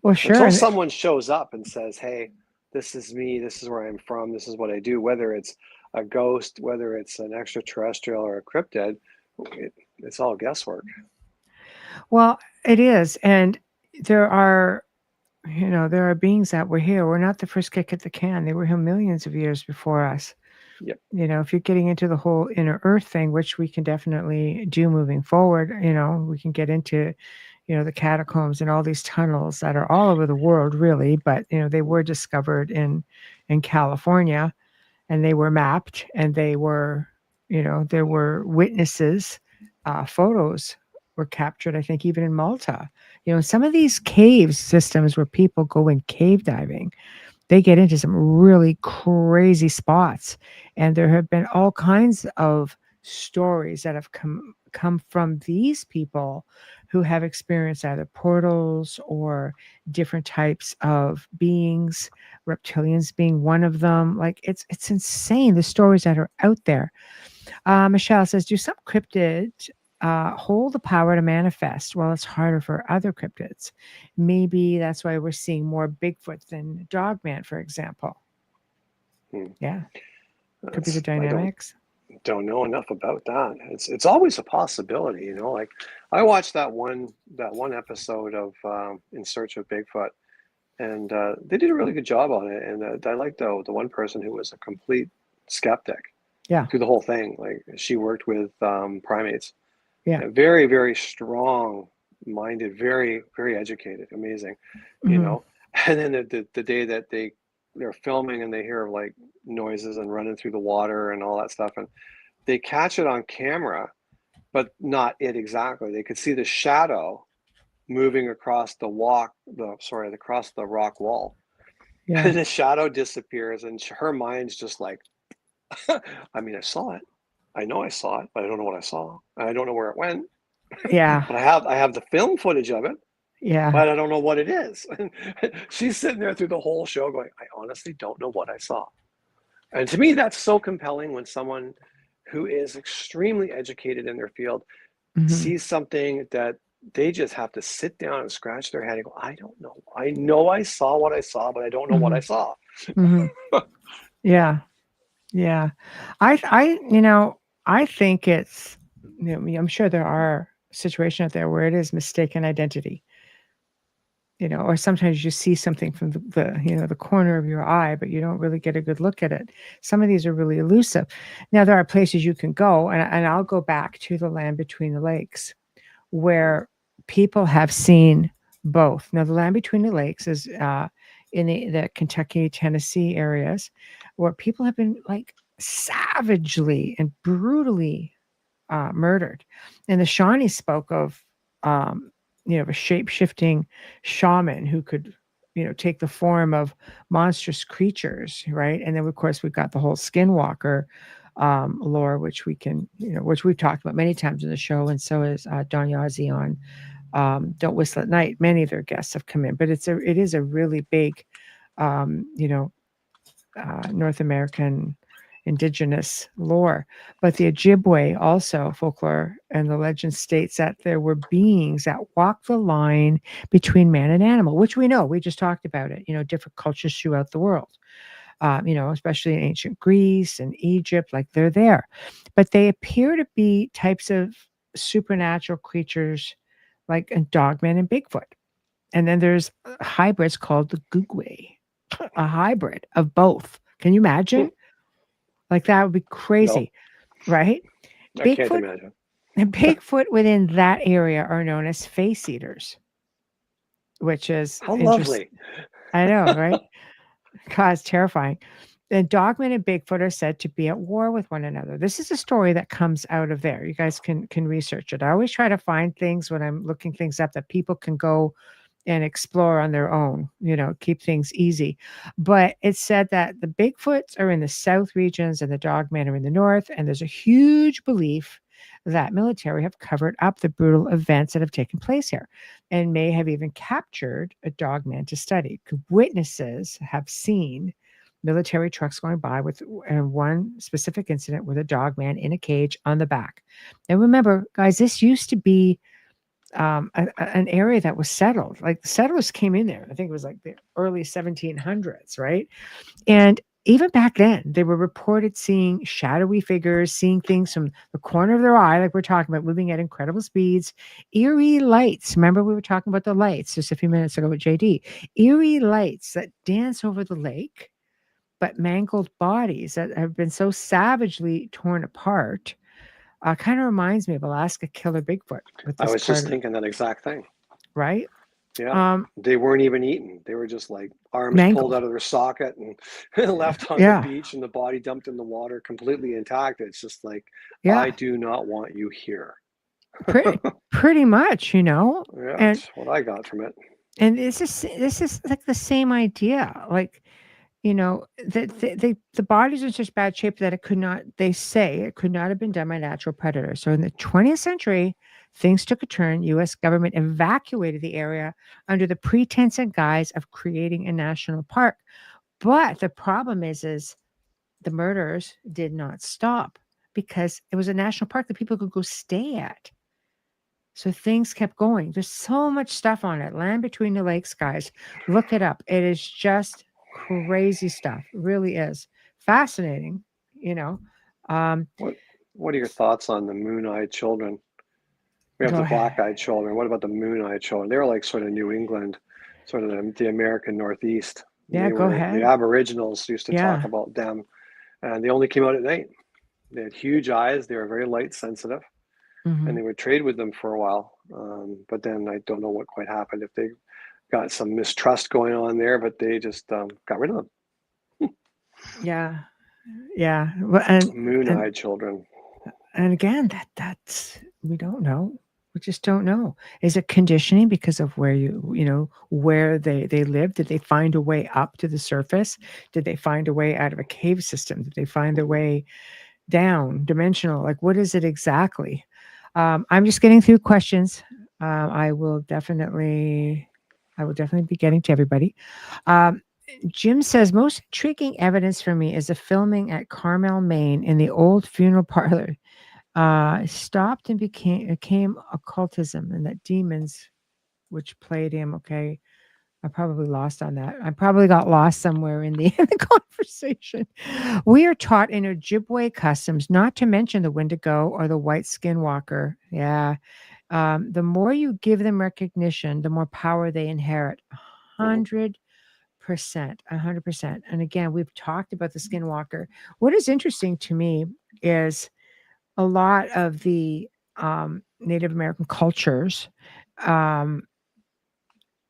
Well, sure. Until someone shows up and says, hey, this is me, this is where I'm from, this is what I do, whether it's a ghost, whether it's an extraterrestrial or a cryptid, it's all guesswork. Well, it is. And there are beings that were here. We're not the first kick at the can. They were here millions of years before us. Yep. If you're getting into the whole inner earth thing, which we can definitely do moving forward, we can get into, the catacombs and all these tunnels that are all over the world, really. But, they were discovered in California, and they were mapped, and they were, there were witnesses, photos were captured, I think, even in Malta. Some of these cave systems where people go in cave diving, they get into some really crazy spots. And there have been all kinds of stories that have come come from these people who have experienced either portals or different types of beings, reptilians being one of them. Like it's insane, the stories that are out there. Michelle says, do some cryptids hold the power to manifest? Well, it's harder for other cryptids. Maybe that's why we're seeing more Bigfoot than Dogman, for example. Yeah, could be the dynamics. Don't know enough about that. It's always a possibility, you know. Like I watched that one episode of In Search of Bigfoot, and they did a really good job on it. And I liked the one person who was a complete skeptic. Yeah. Through the whole thing, like she worked with primates. Yeah. Very, very strong-minded, very, very educated, amazing, you know. And then the day that they're filming and they hear like noises and running through the water and all that stuff, and they catch it on camera, but not it exactly. They could see the shadow moving across the rock wall. Yeah. And the shadow disappears, and her mind's just like, I mean, I saw it. I know I saw it, but I don't know what I saw. I don't know where it went. Yeah. But I have the film footage of it. Yeah. But I don't know what it is. She's sitting there through the whole show going, I honestly don't know what I saw. And to me, that's so compelling when someone who is extremely educated in their field sees something that they just have to sit down and scratch their head and go, I don't know. I know I saw what I saw, but I don't know what I saw. Yeah. Yeah. I think it's, I'm sure there are situations out there where it is mistaken identity, or sometimes you see something from the corner of your eye, but you don't really get a good look at it. Some of these are really elusive. Now there are places you can go, and I'll go back to the land between the lakes where people have seen both. Now the land between the lakes is in the Kentucky, Tennessee areas where people have been like savagely and brutally murdered. And the Shawnee spoke of, a shape-shifting shaman who could, take the form of monstrous creatures, right? And then, of course, we've got the whole skinwalker lore, which we can, which we've talked about many times in the show, and so is Don Yazzie on Don't Whistle at Night. Many of their guests have come in, but it is a really big, North American indigenous lore. But the Ojibwe also, folklore and the legend states that there were beings that walked the line between man and animal, which we know. We just talked about it, different cultures throughout the world, especially in ancient Greece and Egypt, like they're there. But they appear to be types of supernatural creatures like a Dogman and Bigfoot. And then there's hybrids called the Gugwe, a hybrid of both. Can you imagine? Like that would be crazy, right? I can't imagine. And Bigfoot within that area are known as face eaters, which is how lovely. I know, right? God, it's terrifying. And Dogman and Bigfoot are said to be at war with one another. This is a story that comes out of there. You guys can research it. I always try to find things when I'm looking things up that people can go and explore on their own, keep things easy. But it's said that the Bigfoots are in the south regions and the Dogmen are in the north. And there's a huge belief that military have covered up the brutal events that have taken place here and may have even captured a Dogman to study. Witnesses have seen military trucks going by with one specific incident with a Dogman in a cage on the back. And remember, guys, this used to be an area that was settled. Like the settlers came in there. I think it was like the early 1700s, right? And even back then, they were reported seeing shadowy figures, seeing things from the corner of their eye, like we're talking about, moving at incredible speeds. Eerie lights. Remember, we were talking about the lights just a few minutes ago with JD. Eerie lights that dance over the lake, but mangled bodies that have been so savagely torn apart. Kind of reminds me of Alaska Killer Bigfoot. I was just thinking that exact thing. Right? Yeah. They weren't even eaten. They were just like arms pulled out of their socket and left on the beach and the body dumped in the water completely intact. It's just like, I do not want you here. Pretty much, Yeah, that's what I got from it. And this is like the same idea. Like the body's in such bad shape that they say it could not have been done by natural predators. So in the 20th century, things took a turn. U.S. government evacuated the area under the pretense and guise of creating a national park. But the problem is the murders did not stop because it was a national park that people could go stay at. So things kept going. There's so much stuff on it. Land Between the Lakes, guys. Look it up. It is just crazy stuff. It really is. Fascinating, you know. Um, What are your thoughts on the moon-eyed children? We have Go the ahead. black-eyed children. What about the moon-eyed children? They were like sort of New England, sort of the American Northeast. Yeah, They go were the ahead. Aboriginals used to talk Yeah. about them, and they only came out at night. They had huge eyes. They were very light sensitive, and Hmm. they would trade with them for a while. But then I don't know what quite happened. If they got some mistrust going on there, but they just got rid of them. Yeah. Yeah. Well, and Moon-eyed children. and again, that's we don't know. We just don't know. Is it conditioning because of where they live? Did they find a way up to the surface? Did they find a way out of a cave system? Did they find their way down dimensional? Like, what is it exactly? I'm just getting through questions. I will definitely be getting to everybody. Um, Jim says most intriguing evidence for me is the filming at Carmel, Maine, in the old funeral parlor. Stopped and became occultism, and that demons, which played him. Okay, I probably lost on that. I probably got lost somewhere in the in the conversation. We are taught in Ojibwe customs not to mention the Wendigo or the white skinwalker. Yeah. The more you give them recognition, the more power they inherit. Mhm. 100%. 100%. And again, we've talked about the skinwalker. What is interesting to me is a lot of the Native American cultures, um,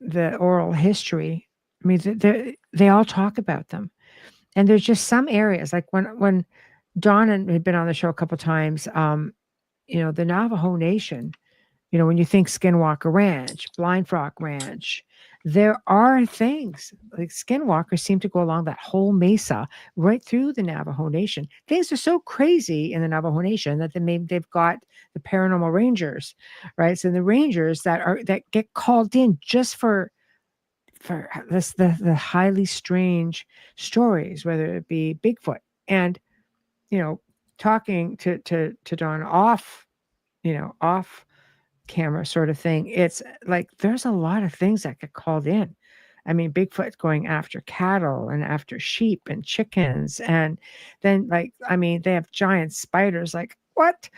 the oral history. I mean, they all talk about them, and there's just some areas like when Donna had been on the show a couple times. The Navajo Nation. When you think Skinwalker Ranch, Blind Frog Ranch, there are things like Skinwalkers seem to go along that whole mesa right through the Navajo Nation. Things are so crazy in the Navajo Nation that they've got the paranormal rangers, right? So the rangers that get called in just for this the highly strange stories, whether it be Bigfoot and you know talking to Don off camera sort of thing. It's like there's a lot of things that get called in. I mean, Bigfoot's going after cattle and after sheep and chickens. And then, like, I mean, they have giant spiders. Like, what?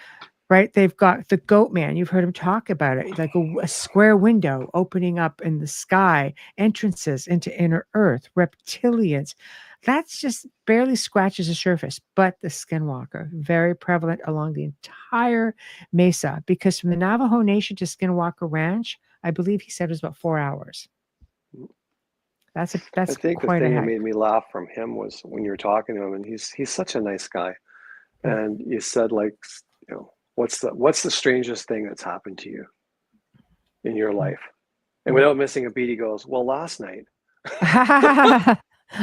Right? They've got the goat man. You've heard him talk about it, like a square window opening up in the sky, entrances into inner earth, reptilians. That's just barely scratches the surface. But the skinwalker, very prevalent along the entire mesa, because from the Navajo Nation to Skinwalker Ranch, I believe he said it was about 4 hours. I That's think the quite a thing that hike. made me laugh from him was when you were talking to him, and he's such a nice guy. Mm. And you said like, what's the strangest thing that's happened to you in your life? And Mm. without missing a beat, he goes, "Well, last night."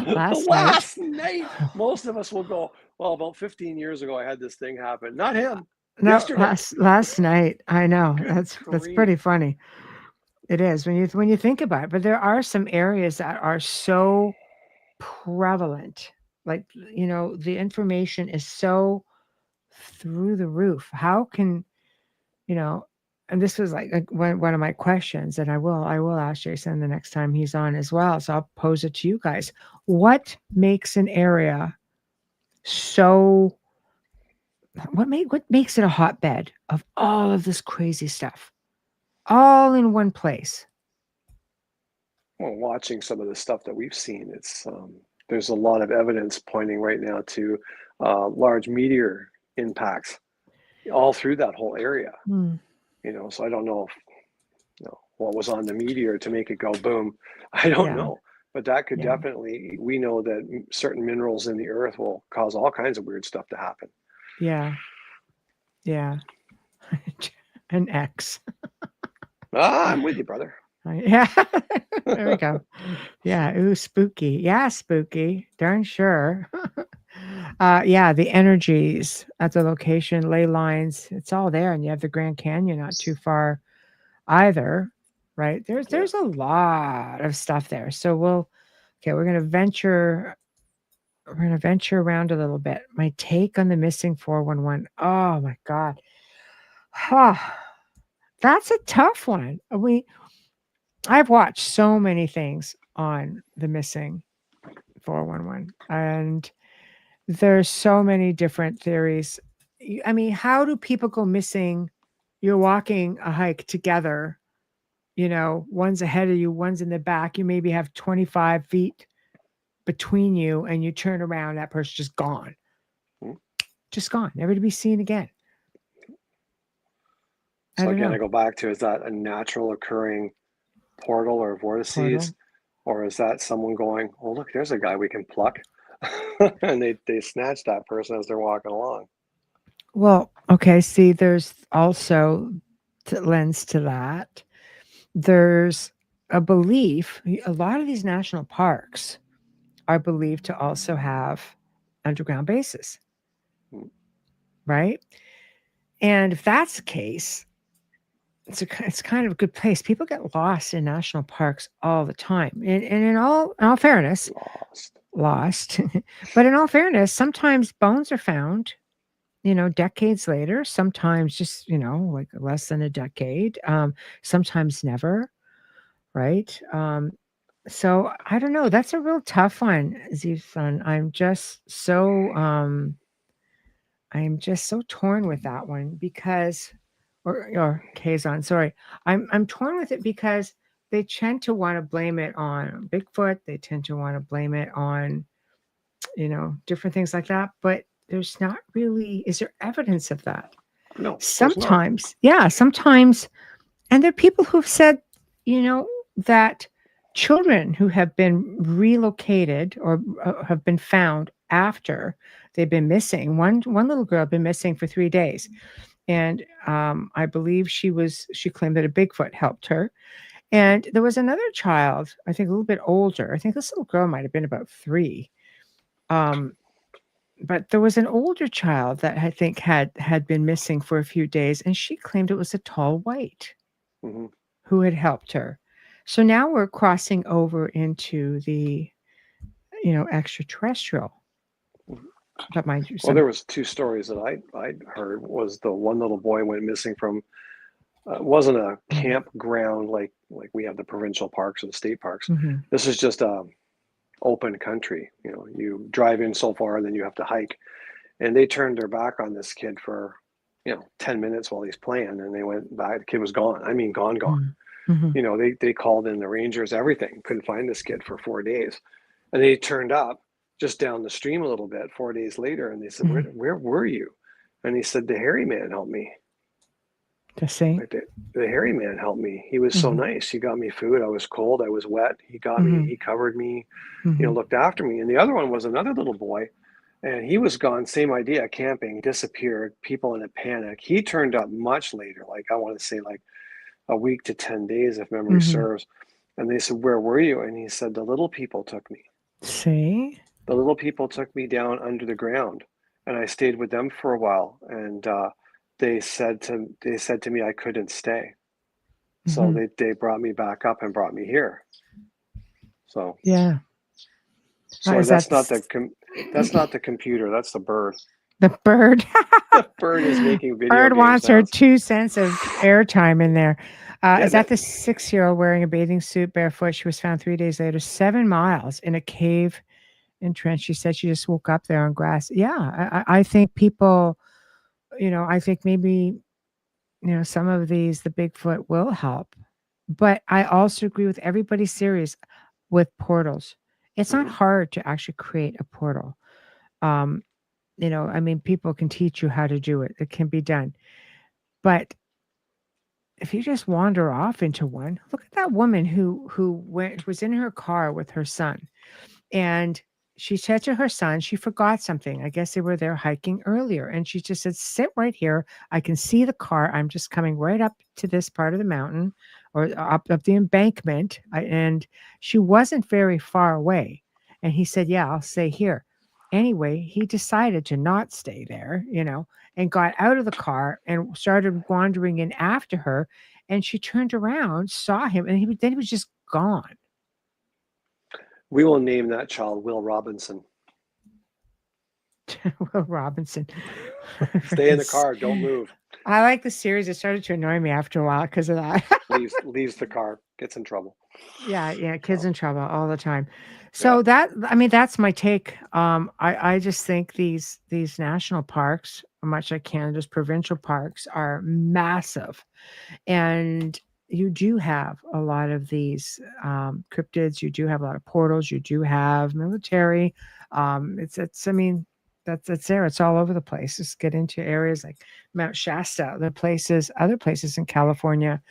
Last night. Last night, most of us will go, "Well, about 15 years ago, I had this thing happen." Not him. No, Yesterday. last night. I know. Good That's grief. pretty funny. It is when you think about it. But there are some areas that are so prevalent. Like, the information is so through the roof. How can, you know, and this was like one of my questions, and I will ask Jason the next time he's on as well. So I'll pose it to you guys. What makes an area so what makes it a hotbed of all of this crazy stuff? All in one place. Well, watching some of the stuff that we've seen, there's a lot of evidence pointing right now to large meteor impacts all through that whole area. Hmm. So I don't know if what was on the meteor to make it go boom. I don't Yeah. know, but that could Yeah. definitely. We know that certain minerals in the earth will cause all kinds of weird stuff to happen. Yeah. Yeah. An X. I'm with you, brother. Yeah. There we go. Yeah. Ooh, spooky. Yeah, spooky. Darn sure. Yeah, the energies at the location, ley lines, it's all there. And you have the Grand Canyon not too far either, right? Yeah. There's a lot of stuff there. So we're gonna venture around a little bit. My take on the missing 411. Oh my God. Huh. That's a tough one. I've watched so many things on the missing 411, and there's so many different theories. I mean, how do people go missing? You're walking a hike together, one's ahead of you, one's in the back. You maybe have 25 feet between you, and you turn around, that person's just gone. Hmm. Just gone, never to be seen again. So again, I go back to, is that a natural occurring portal or vortices? Or is that someone going, oh, look, there's a guy we can pluck? And they snatch that person as they're walking along. Well, okay, see, there's also lens to that. There's a belief, a lot of these national parks are believed to also have underground bases, right? And if that's the case, it's kind of a good place. People get lost in national parks all the time. And in all fairness, lost. But in all fairness, sometimes bones are found, decades later, sometimes just, like less than a decade, sometimes never, right? So I don't know. That's a real tough one, Zifan. I'm just so torn with that one because, or Kazan, sorry, I'm torn with it because they tend to want to blame it on Bigfoot. They tend to want to blame it on, different things like that. But there's not really. Is there evidence of that? No. Sometimes, yeah, sometimes, and there are people who've said, that children who have been relocated or have been found after they've been missing. One little girl had been missing for 3 days, and I believe she claimed that a Bigfoot helped her. And there was another child, I think a little bit older. I think this little girl might have been about 3. But there was an older child that I think had been missing for a few days, and she claimed it was a tall white who had helped her. So now we're crossing over into the, extraterrestrial. But mind you, well, there was 2 stories that I heard. Was the one little boy went missing from wasn't a campground like we have the provincial parks or the state parks. This is just a open country. You drive in so far, and then you have to hike. And they turned their back on this kid for 10 minutes while he's playing, and they went back. The kid was gone. I mean, gone. They called in the rangers, everything, couldn't find this kid for 4 days. And they turned up just down the stream a little bit 4 days later, and they said, where were you? And he said, the hairy man helped me. Like the hairy man helped me. He was so nice. He got me food. I was cold. I was wet. He got me. He covered me. Looked after me. And the other one was another little boy, and he was gone. Same idea. Camping, disappeared. People in a panic. He turned up much later. Like I want to say, like a week to 10 days, if memory serves. And they said, "Where were you?" And he said, "The little people took me." See, the little people took me down under the ground, and I stayed with them for a while. And they said to me I couldn't stay, so they brought me back up and brought me here. So yeah. Sorry, that's not the computer. That's the bird. The bird. The bird is making video. Bird wants her sounds. 2 cents of airtime in there. Is that the 6-year-old wearing a bathing suit barefoot? She was found 3 days later, 7 miles in a cave entrance. She said she just woke up there on grass. Yeah, I think people, I think maybe, some of the Bigfoot will help. But I also agree with everybody's series with portals. It's not hard to actually create a portal. I mean, people can teach you how to do it. It can be done. But if you just wander off into one, look at that woman who was in her car with her son. And she said to her son, she forgot something. I guess they were there hiking earlier. And she just said, sit right here. I can see the car. I'm just coming right up to this part of the mountain. or up the embankment, and she wasn't very far away. And he said, "Yeah, I'll stay here." Anyway, he decided to not stay there, and got out of the car and started wandering in after her. And she turned around, saw him, and then he was just gone. We will name that child Will Robinson. Will Robinson. Stay in the car. Don't move. I like the series. It started to annoy me after a while because of that. leaves the car. Gets in trouble. Yeah, kids in trouble all the time. So that's my take. I just think these national parks, much like Canada's provincial parks, are massive, and you do have a lot of these cryptids. You do have a lot of portals. You do have military. It's that's there. It's all over the place. Just get into areas like Mount Shasta, other places in California,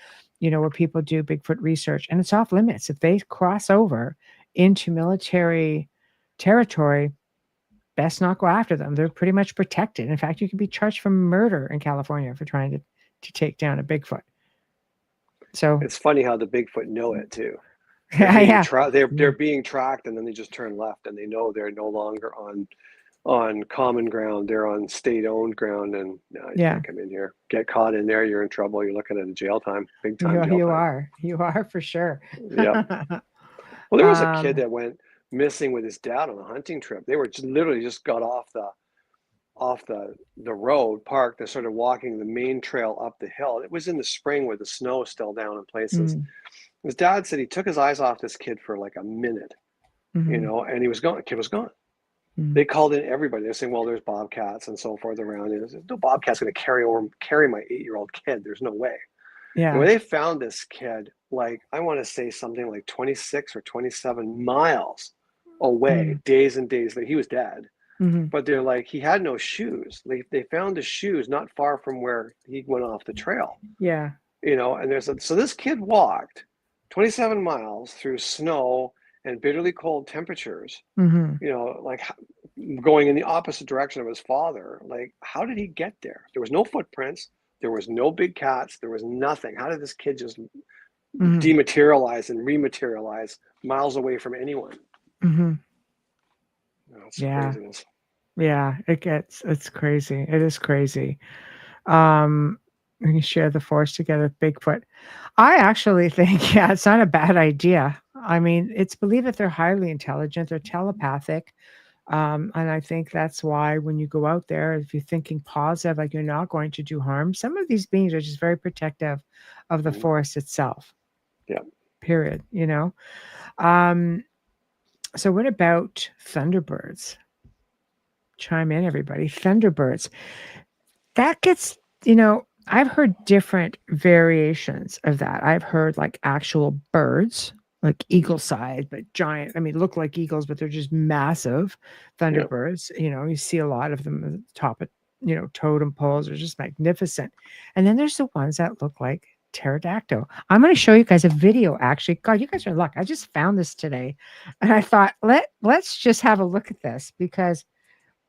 where people do Bigfoot research, and it's off limits. If they cross over into military territory, best not go after them. They're pretty much protected. In fact, you can be charged for murder in California for trying to take down a Bigfoot. So it's funny how the Bigfoot know it too. They're being tracked, and then they just turn left, and they know they're no longer on common ground. They're on state-owned ground, and no, you can't come in here. Get caught in there, you're in trouble. You're looking at a jail time, big time. You are for sure. Yeah. Well, there was a kid that went missing with his dad on a hunting trip. They were literally just got off the road, parked. They started walking the main trail up the hill. It was in the spring where the snow is still down in places. His dad said he took his eyes off this kid for like a minute, and he was gone. The kid was gone. They called in everybody. They're saying, well, there's bobcats and so forth around. No bobcat's going to carry my 8-year-old kid. There's no way. Yeah. And when they found this kid, like, I want to say something like 26 or 27 miles away, days and days later, he was dead. But they're like, he had no shoes. They found his shoes not far from where he went off the trail. Yeah. And so this kid walked 27 miles through snow and bitterly cold temperatures, like going in the opposite direction of his father. Like, how did he get there? There was no footprints. There was no big cats. There was nothing. How did this kid just dematerialize and rematerialize miles away from anyone? It's craziness. Yeah, it's crazy. It is crazy. We can share the force together with Bigfoot. I actually think, it's not a bad idea. I mean, it's believed that they're highly intelligent. They're telepathic. And I think that's why when you go out there, if you're thinking positive, like you're not going to do harm, some of these beings are just very protective of the forest itself. Yeah. Period. So what about thunderbirds? Chime in, everybody. Thunderbirds. That gets, I've heard different variations of that. I've heard like actual birds, like eagle size, but giant. I mean, look like eagles, but they're just massive thunderbirds. You see a lot of them at the top of, totem poles are just magnificent. And then there's the ones that look like pterodactyl. I'm going to show you guys a video, actually. God, you guys are in luck. I just found this today. And I thought, let's just have a look at this because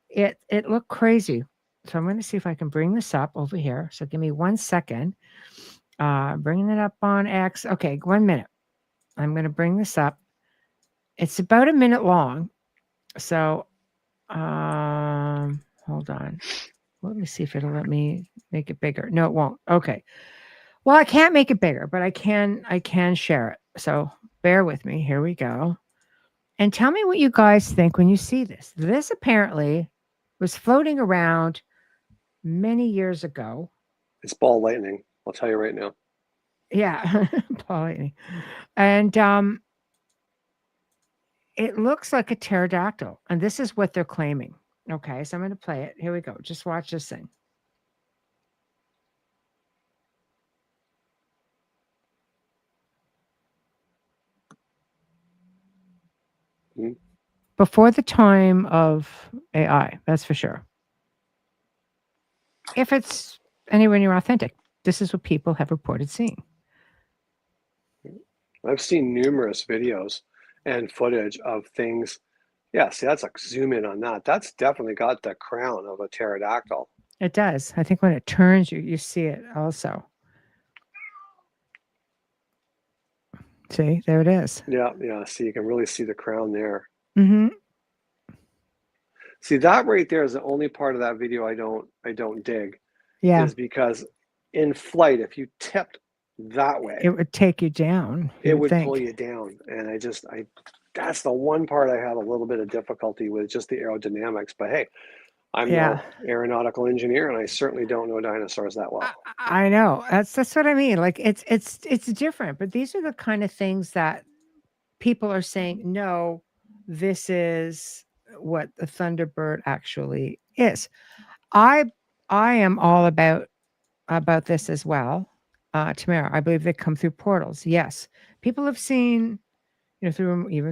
it looked crazy. So I'm going to see if I can bring this up over here. So give me 1 second. Bringing it up on X. Okay, 1 minute. I'm going to bring this up. It's about a minute long. So hold on. Let me see if it'll let me make it bigger. No, it won't. Okay. Well, I can't make it bigger, but I can share it. So bear with me. Here we go. And tell me what you guys think when you see this. This apparently was floating around many years ago. It's ball lightning. I'll tell you right now. Yeah, ball lightning. And it looks like a pterodactyl. And this is what they're claiming. Okay, so I'm going to play it. Here we go. Just watch this thing. Before the time of AI, that's for sure. If it's anywhere near authentic, this is what people have reported seeing. I've seen numerous videos and footage of things. Yeah, see, that's like zoom in on that. That's definitely got the crown of a pterodactyl. It does. I think when it turns, you see it also. See, there it is. Yeah, yeah. See, you can really see the crown there. Mm-hmm. See, that right there is the only part of that video I don't dig, Yeah, is because in flight, if you tipped that way, it would take you down, you it would would pull think. you down. And I that's the one part I have a little bit of difficulty with, just the aerodynamics. But hey, I'm Yeah. no aeronautical engineer, and I certainly don't know dinosaurs that well. I know. That's what I mean. Like it's different, but these are the kind of things that people are saying, no, this is what the Thunderbird actually is. I I am all about this as well. Tamara, I believe they come through portals. Yes. People have seen, even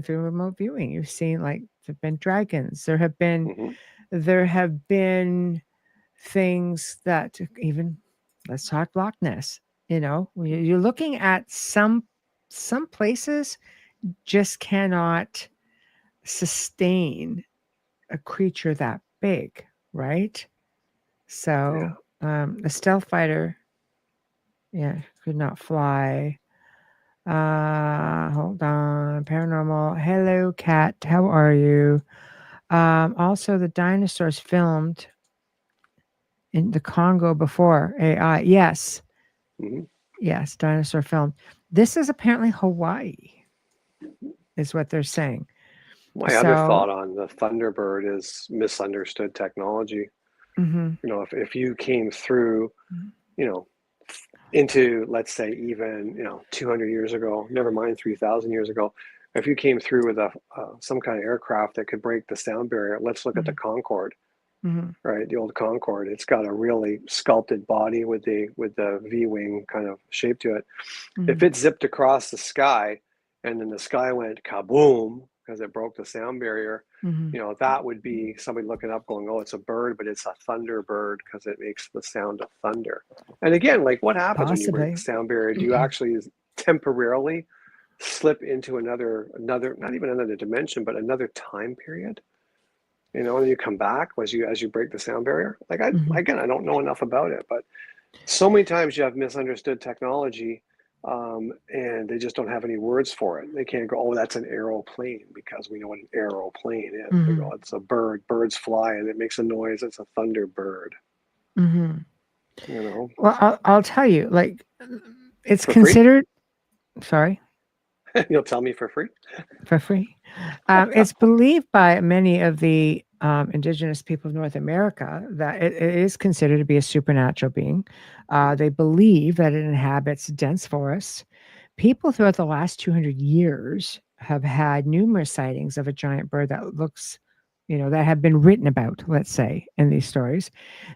through remote viewing, you've seen like there've been dragons. Hmm. There have been things that even, let's talk Loch Ness. You're looking at some places just cannot sustain a creature that big, right? Yeah. So the stealth fighter, yeah, could not fly. Hold on, paranormal. Hello, cat. How are you? Also, the dinosaurs filmed in the Congo before AI. Yes, Hmm. yes, dinosaur film. This is apparently Hawaii, is what they're saying. My other So, thought on the Thunderbird is misunderstood technology. mhm, If you came through, you know, into, let's say, even 200 years ago, never mind 3,000 years ago, if you came through with a some kind of aircraft that could break the sound barrier. Let's look at the mhm, Concorde, mhm, right? The old Concorde. It's got a really sculpted body with the V-wing kind of shape to it. If mhm, it zipped across the sky and then the sky went kaboom because it broke the sound barrier, mhm. that would be somebody looking up going, oh, it's a bird, but it's a thunderbird because it makes the sound of thunder. And again, like, what happens when you break the Possibly. sound barrier? Do you actually temporarily slip into another, not even another dimension, but another time period? And you come back as you break the sound barrier. Like, Mhm. I don't know enough about it, but so many times you have misunderstood technology, and they just don't have any words for it. They can't go, oh, that's an aeroplane, because we know what an aeroplane is. They go, Mhm. it's a bird. Birds fly, and it makes a noise. It's a thunderbird. Mhm. You know, Well, I'll tell you, like, it's for free. considered. Sorry, You'll tell me for free. for free. It's believed by many of the indigenous people of North America that it is considered to be a supernatural being. They believe that it inhabits dense forests. People throughout the last 200 years have had numerous sightings of a giant bird that looks, that have been written about, let's say, in these stories.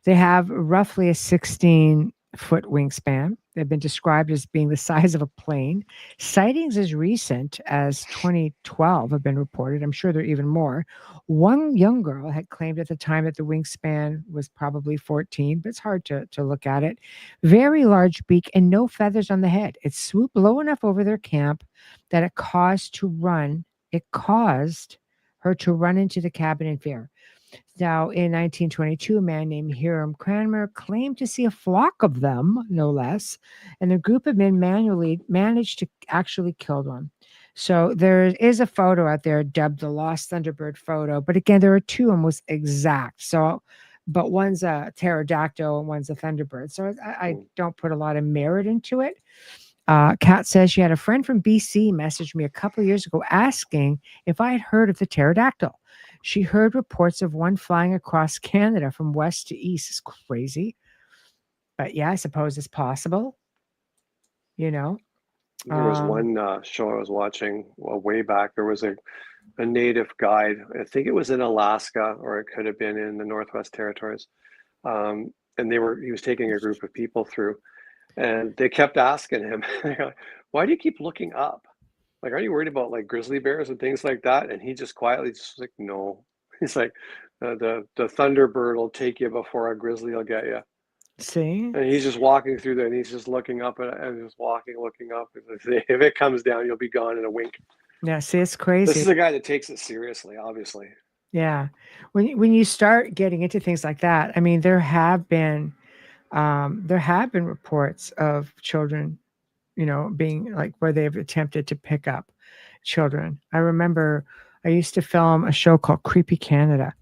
They have roughly a 16-foot wingspan. They've been described as being the size of a plane. Sightings as recent as 2012 have been reported. I'm sure there are even more. One young girl had claimed at the time that the wingspan was probably 14, but it's hard to look at it. Very large beak and no feathers on the head. It swooped low enough over their camp that it caused her to run into the cabin in fear. Now, in 1922, a man named Hiram Cranmer claimed to see a flock of them, no less, and the group of men manually managed to actually kill one. So there is a photo out there dubbed the Lost Thunderbird photo, but again, there are two almost exact. So, but one's a pterodactyl and one's a thunderbird. So I Mm. don't put a lot of merit into it. Kat says she had a friend from BC message me a couple of years ago asking if I had heard of the pterodactyl. She heard reports of one flying across Canada from west to east. It's crazy. But yeah, I suppose it's possible, you know. There was Um, one show I was watching way back. There was a native guide. I think it was in Alaska, or it could have been in the Northwest Territories. And he was taking a group of people through, and they kept asking him, why do you keep looking up? Like, aren't you worried about like grizzly bears and things like that? And he just quietly just like, no. He's like, the thunderbird will take you before a grizzly will get you. see? And he's just walking through there, and he's just looking up and just walking, looking up. If it comes down, you'll be gone in a wink. Yeah, see, it's This crazy. is a guy that takes it seriously, obviously. Yeah. When you start getting into things like that, I mean, there have been reports of children being like where they've attempted to pick up children. I remember I used to film a show called Creepy Canada.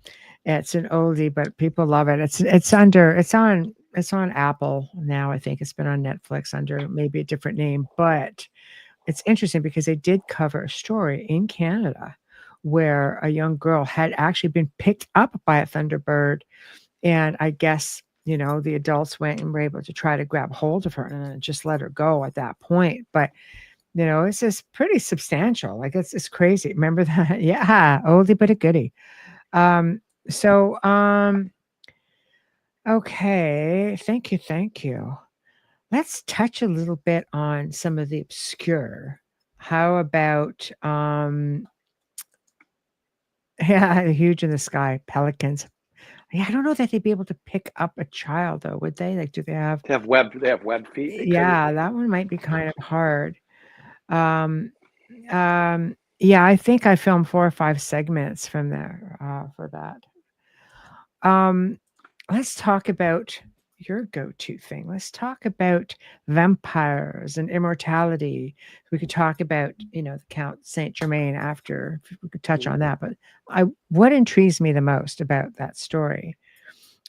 It's an oldie, but people love it. It's on Apple now. I think it's been on Netflix under maybe a different name, but it's interesting because they did cover a story in Canada where a young girl had actually been picked up by a thunderbird, and I guess the adults went and were able to try to grab hold of her and then just let her go at that point. But it's just pretty substantial. Like it's crazy. Remember that? Yeah, oldie but a goodie. Um, so okay, thank you. Let's touch a little bit on some of the obscure. How about yeah, huge in the sky, pelicans. Yeah, I don't know that they'd be able to pick up a child though, would they? Like, do they have? They have web feet. They Yeah, couldn't. that one might be kind of hard. Um, yeah, I think I filmed 4 or 5 segments from there for that. Let's talk about your go-to thing. Let's talk about vampires and immortality. We could talk about, the Count Saint Germain after. If we could touch on that. But what intrigues me the most about that story,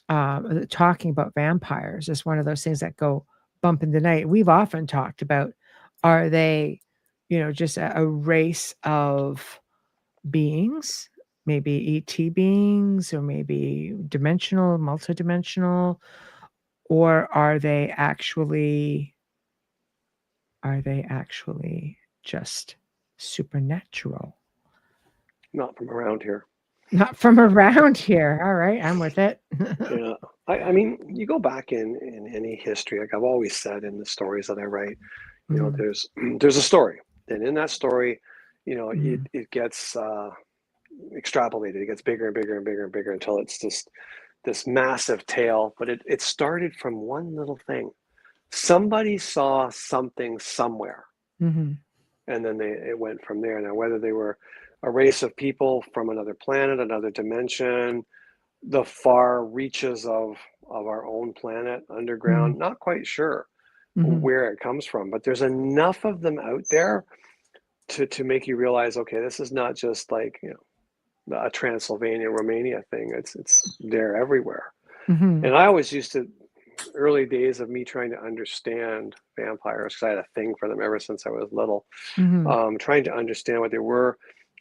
talking about vampires, is one of those things that go bump in the night. We've often talked about, are they, just a race of beings, maybe ET beings, or maybe dimensional, multidimensional, or are they actually just supernatural? Not from around here. Not from around here. All right, I'm with it. Yeah, I mean, you go back in any history, like I've always said in the stories that I write, there's a story, and in that story, it gets extrapolated. It gets bigger and bigger and bigger and bigger until it's just this massive tale. But it started from one little thing. Somebody saw something somewhere, and then it went from there. Now, whether they were a race of people from another planet, another dimension, the far reaches of our own planet underground, not quite sure where it comes from, but there's enough of them out there to make you realize, okay, this is not just like a Transylvania, Romania thing. It's there everywhere. And I always used to, early days of me trying to understand vampires, because I had a thing for them ever since I was little, trying to understand what they were.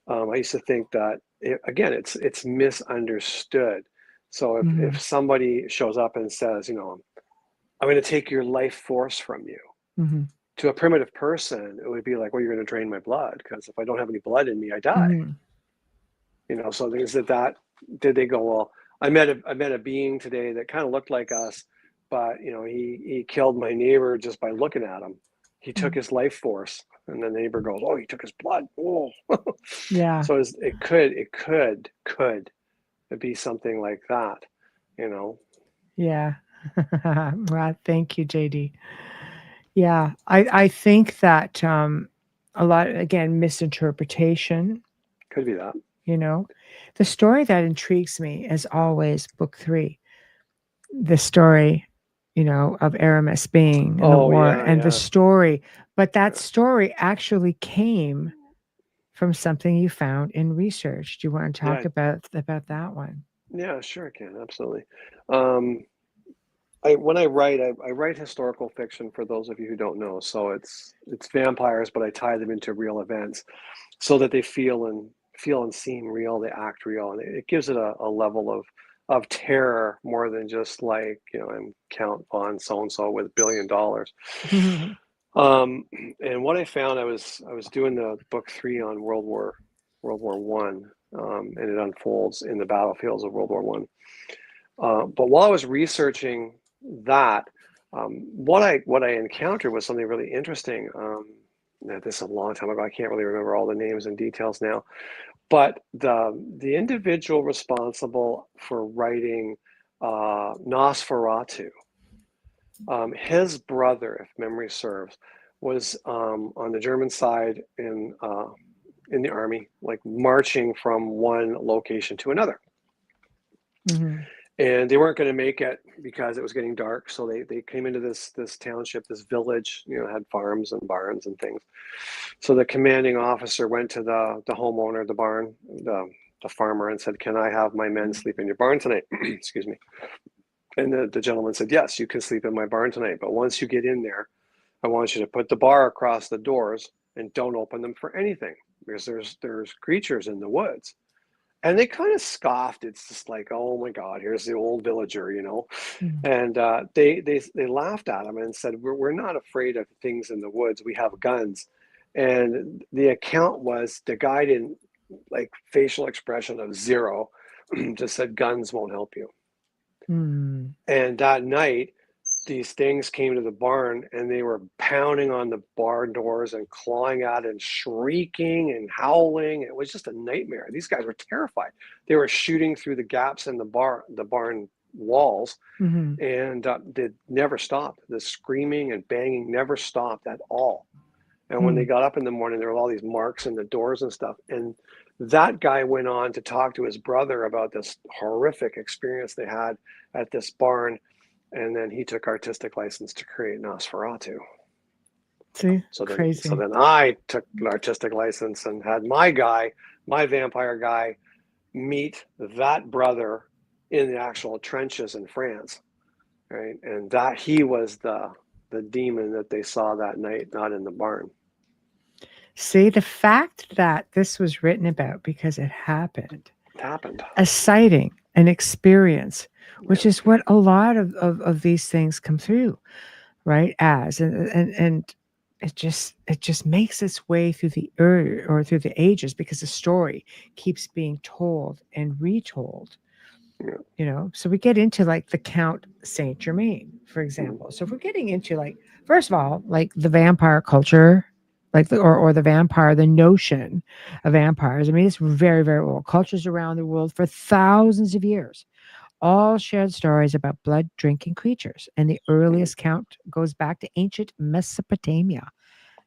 I used to think that it's misunderstood. So if somebody shows up and says, I'm going to take your life force from you, to a primitive person, it would be like, well, you're going to drain my blood, because if I don't have any blood in me, I die. So things that did they go, well, I met a being today that kind of looked like us, but he killed my neighbor just by looking at him. He took his life force, and the neighbor goes, oh, he took his blood. Oh. Yeah. So it could be something like that, Yeah. Well, thank you, JD. Yeah, I think that a lot, again, misinterpretation. Could be that. The story that intrigues me is always book 3, the story, of Aramis being in the war, and the story. But that story actually came from something you found in research. Do you want to talk about that one? Yeah, sure, I can. Absolutely. When I write historical fiction, for those of you who don't know. So it's vampires, but I tie them into real events so that they feel and seem real, they act real, and it gives it a level of terror more than just like, I'm Count von so-and-so with $1 billion. And what I found, I was doing the book 3 on World War One, and it unfolds in the battlefields of World War One. But while I was researching that, what I encountered was something really interesting. This is a long time ago. I can't really remember all the names and details now. But the individual responsible for writing Nosferatu, his brother, if memory serves, was on the German side in the army, like marching from one location to another. and they weren't going to make it because it was getting dark. So they came into this township, this village, had farms and barns and things. So the commanding officer went to the homeowner, the barn, the farmer, and said, "Can I have my men sleep in your barn tonight?" Excuse me. And the gentleman said, "Yes, you can sleep in my barn tonight, but once you get in there, I want you to put the bar across the doors and don't open them for anything, because there's creatures in the woods." And they kind of scoffed. It's just like, "Oh my God, here's the old villager," And they laughed at him and said, "We're not afraid of things in the woods. We have guns." And the account was, the guy didn't, like, facial expression of zero, just said, "Guns won't help you." Mm. And that night, these things came to the barn and they were pounding on the barn doors and clawing at it and shrieking and howling. It was just a nightmare. These guys were terrified. They were shooting through the gaps in the barn walls, Mm-hmm. and they never stopped. The screaming and banging never stopped at all. And when they Mm. got up in the morning, there were all these marks in the doors and stuff. And that guy went on to talk to his brother about this horrific experience they had at this barn. And then he took artistic license to create Nosferatu. See, So crazy. then I took an artistic license and had my vampire guy, meet that brother in the actual trenches in France, right? And that he was the demon that they saw that night, not in the barn. See, the fact that this was written about because it happened, It happened. a sighting, an experience, which is what a lot of these things come through, right? And it just makes its way through the earth or through the ages, because the story keeps being told and retold. So we get into like the Count Saint Germain, for example. So if we're getting into, like, first of all, like the vampire culture, like or the vampire, the notion of vampires, I mean, it's very, very old. Cultures around the world for thousands of years all shared stories about blood drinking creatures, and the earliest count goes back to ancient Mesopotamia.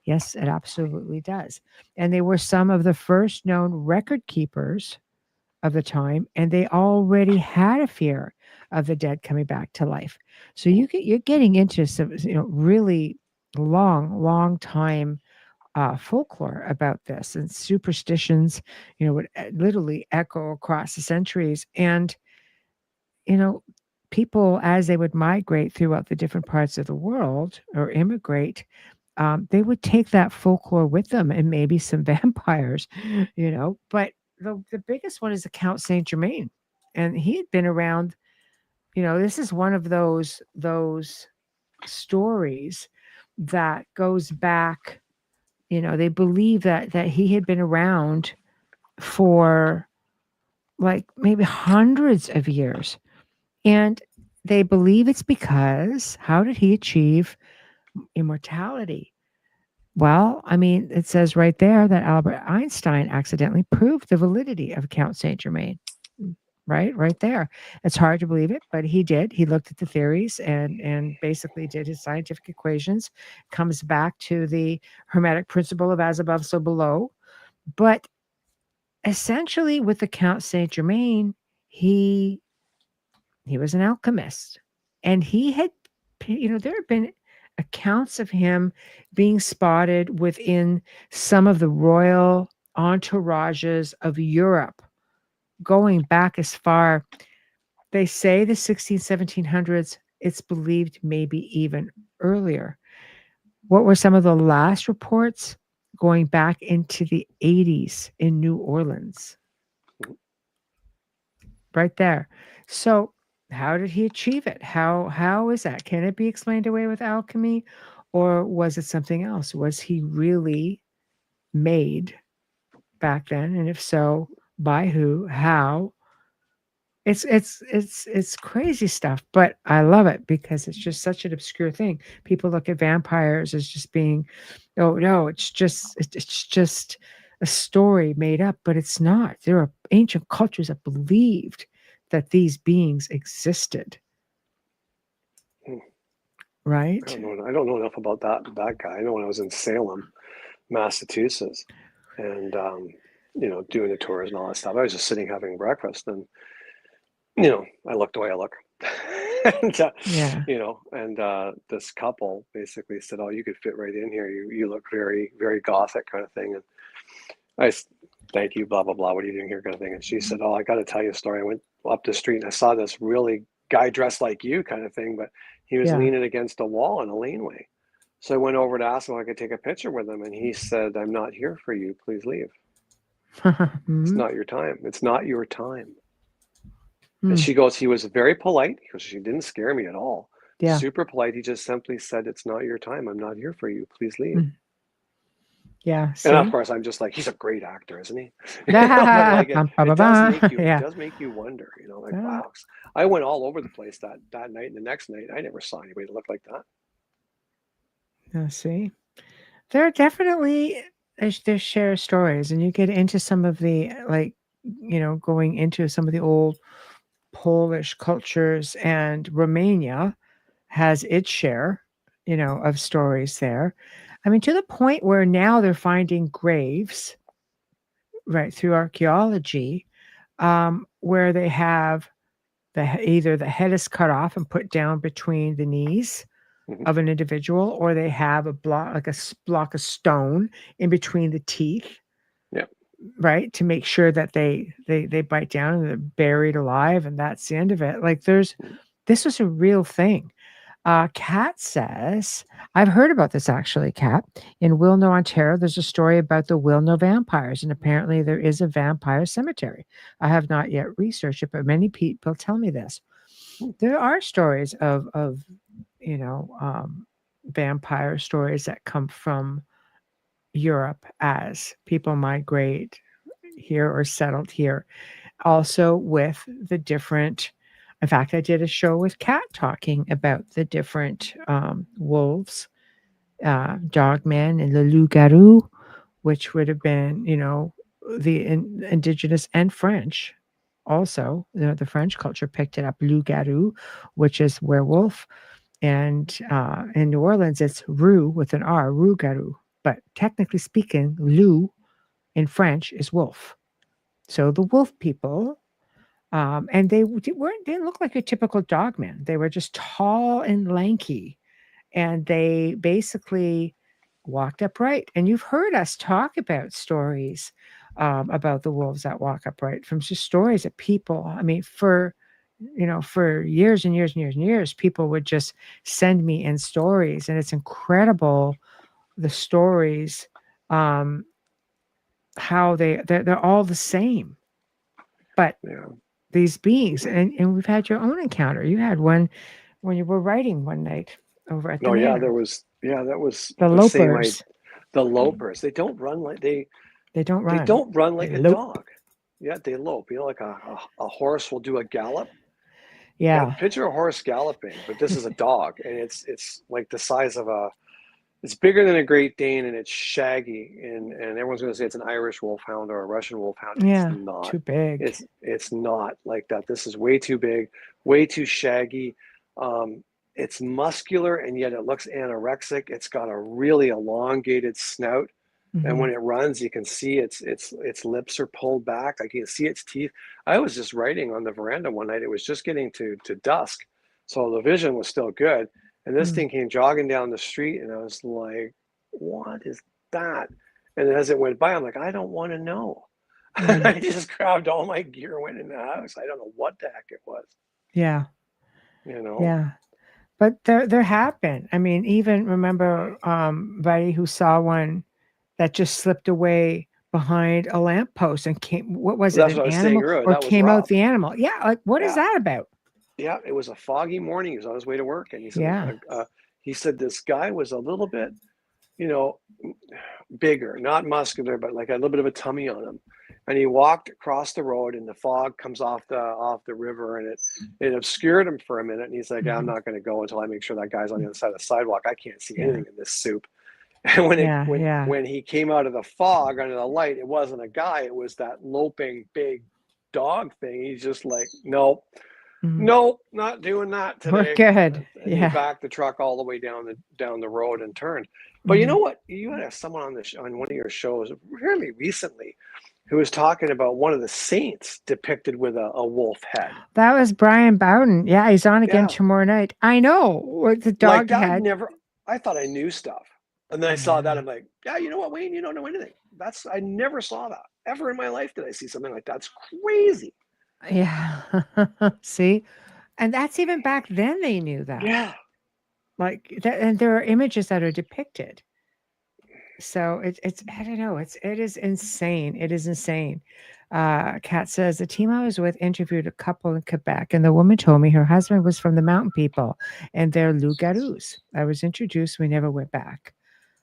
Yes, it absolutely does. And they were some of the first known record keepers of the time, and they already had a fear of the dead coming back to life. So you're getting into some, really long time folklore about this, and superstitions, would literally echo across the centuries. And you know, people, as they would migrate throughout the different parts of the world or immigrate, they would take that folklore with them, and maybe some vampires, But the biggest one is the Count Saint Germain, and he had been around. This is one of those stories that goes back. They believe that he had been around for like maybe hundreds of years. And they believe it's because, how did he achieve immortality? Well, I mean, it says right there that Albert Einstein accidentally proved the validity of Count Saint Germain. Right there. It's hard to believe it, but he did. He looked at the theories and basically did his scientific equations. Comes back to the Hermetic principle of as above, so below. But essentially, with the Count Saint Germain, he was an alchemist, and he had, there had been accounts of him being spotted within some of the royal entourages of Europe, going back as far, they say, the 1700s. It's believed maybe even earlier. What were some of the last reports? Going back into the 80s in New Orleans. Right there. So how did he achieve it? How is that? Can it be explained away with alchemy, or was it something else? Was he really made back then? And if so, by who? How? It's crazy stuff, but I love it because it's just such an obscure thing. People look at vampires as just being, oh no, it's just a story made up, but it's not. There are ancient cultures that believed that these beings existed. Right? I don't know enough about that guy. I know when I was in Salem, Massachusetts, and doing the tours and all that stuff, I was just sitting having breakfast, and you know, I look the way I look. And, Yeah. you know, and this couple basically said, "Oh, you could fit right in here. You look very, very gothic," kind of thing. And thank you, blah blah blah. What are you doing here, kind of thing. And she said, "Oh, I got to tell you a story. I went up the street and I saw this really guy dressed like you, kind of thing, but he was Yeah. leaning against a wall in a laneway. So I went over to ask him if I could take a picture with him, and he said, 'I'm not here for you. Please leave. It's Mhm. not your time. It's not your time.'" And Mm. she goes, "He was very polite because she didn't scare me at all. Yeah. Super polite. He just simply said, 'It's not your time. I'm not here for you. Please leave.'" Mm. Yeah. And of See? course, I'm just like, he's a great actor, isn't he? You know, but like Bum, ba, ba, it does ba. make you, it Yeah. does make you wonder. You know, like Uh, wow, I went all over the place that night, and the next night, I never saw anybody that looked like that. see? There are definitely there's share stories, and you get into some of the like, going into some of the old Polish cultures, and Romania has its share, of stories there. I mean, to the point where now they're finding graves, right, through archaeology, where they have either the head is cut off and put down between the knees Mhm. of an individual, or they have a block, like a block of stone in between the teeth, Yeah, right, to make sure that they bite down and they're buried alive, and that's the end of it. Like this was a real thing. Kat says, I've heard about this actually, Kat. In Wilno, Ontario, there's a story about the Wilno vampires, and apparently there is a vampire cemetery. I have not yet researched it, but many people tell me this. There are stories of you know, vampire stories that come from Europe as people migrate here or settled here. Also, with the different, in fact, I did a show with Kat talking about the different wolves, dogmen, and the loup-garou, which would have been, the indigenous and French. Also, the French culture picked it up, loup-garou, which is werewolf. And in New Orleans, it's rue with an R, rougarou. But technically speaking, loup in French is wolf. So the wolf people, and they didn't look like a typical dogman. They were just tall and lanky, and they basically walked upright. And you've heard us talk about stories about the wolves that walk upright, from just stories that people, I mean, for years and years and years and years, people would just send me in stories, and it's incredible the stories, um, how they're all the same, but yeah. these beings, and we've had your own encounter. You had one when you were writing one night over at the Oh yeah, manor. that was The the same. lopers, The lopers. They don't run like they don't they run, don't run they like a lope. dog. Yeah, they lope. You know, like a horse will do a gallop. Yeah, Yeah. picture a horse galloping, but this is a dog, and it's like the size of it's bigger than a Great Dane, and it's shaggy, and everyone's going to say it's an Irish wolfhound or a Russian wolfhound. It's Yeah, not. too big. It's not like that. This is way too big, way too shaggy. Um, it's muscular, and yet it looks anorexic. It's got a really elongated snout, and when Mhm. it runs, you can see its lips are pulled back. Like you can see its teeth. I was just writing on the veranda one night. It was just getting to dusk, so the vision was still good. And this Mm. thing came jogging down the street, and I was like, "What is that?" And as it went by, I'm like, "I don't want to know." Mm. I just grabbed all my gear, went in the house. I don't know what the heck it was, Yeah, you know. yeah. But there have been. I mean, even remember, buddy who saw one that just slipped away behind a lamppost and came, what was it, That's an what I was saying animal, earlier. or That was came out Rob. the animal? Yeah, like, what is Yeah, that about? yeah. It was a foggy morning. He was on his way to work, and Yeah. he said this guy was a little bit, you know, bigger, not muscular, but like a little bit of a tummy on him. And he walked across the road, and the fog comes off the river, and it obscured him for a minute. And he's like, "Yeah, I'm Mhm. not going to go until I make sure that guy's on the other side of the sidewalk. I can't see Yeah. anything in this soup." And Yeah, yeah. when he came out of the fog under the light, it wasn't a guy. It was that loping big dog thing. He's just like, "Nope, Mhm. nope, not doing that We're today." good. And he Yeah. backed the truck all the way down the road and turned. But you Mhm. know what? You had someone on on one of your shows really recently who was talking about one of the saints depicted with a wolf head. That was Brian Bowden. Yeah, he's on again tomorrow night. I know what the dog head. I thought I knew stuff. And then I saw that. I'm like, yeah, you know what, Wayne? You don't know anything. I never saw that. Ever in my life did I see something like that. It's crazy. Yeah. See? And that's even back then they knew that. Yeah. Like that, and there are images that are depicted. So it's I don't know. It is insane. It is insane. Kat says the team I was with interviewed a couple in Quebec, and the woman told me her husband was from the mountain people and they're loups-garous. I was introduced. We never went back.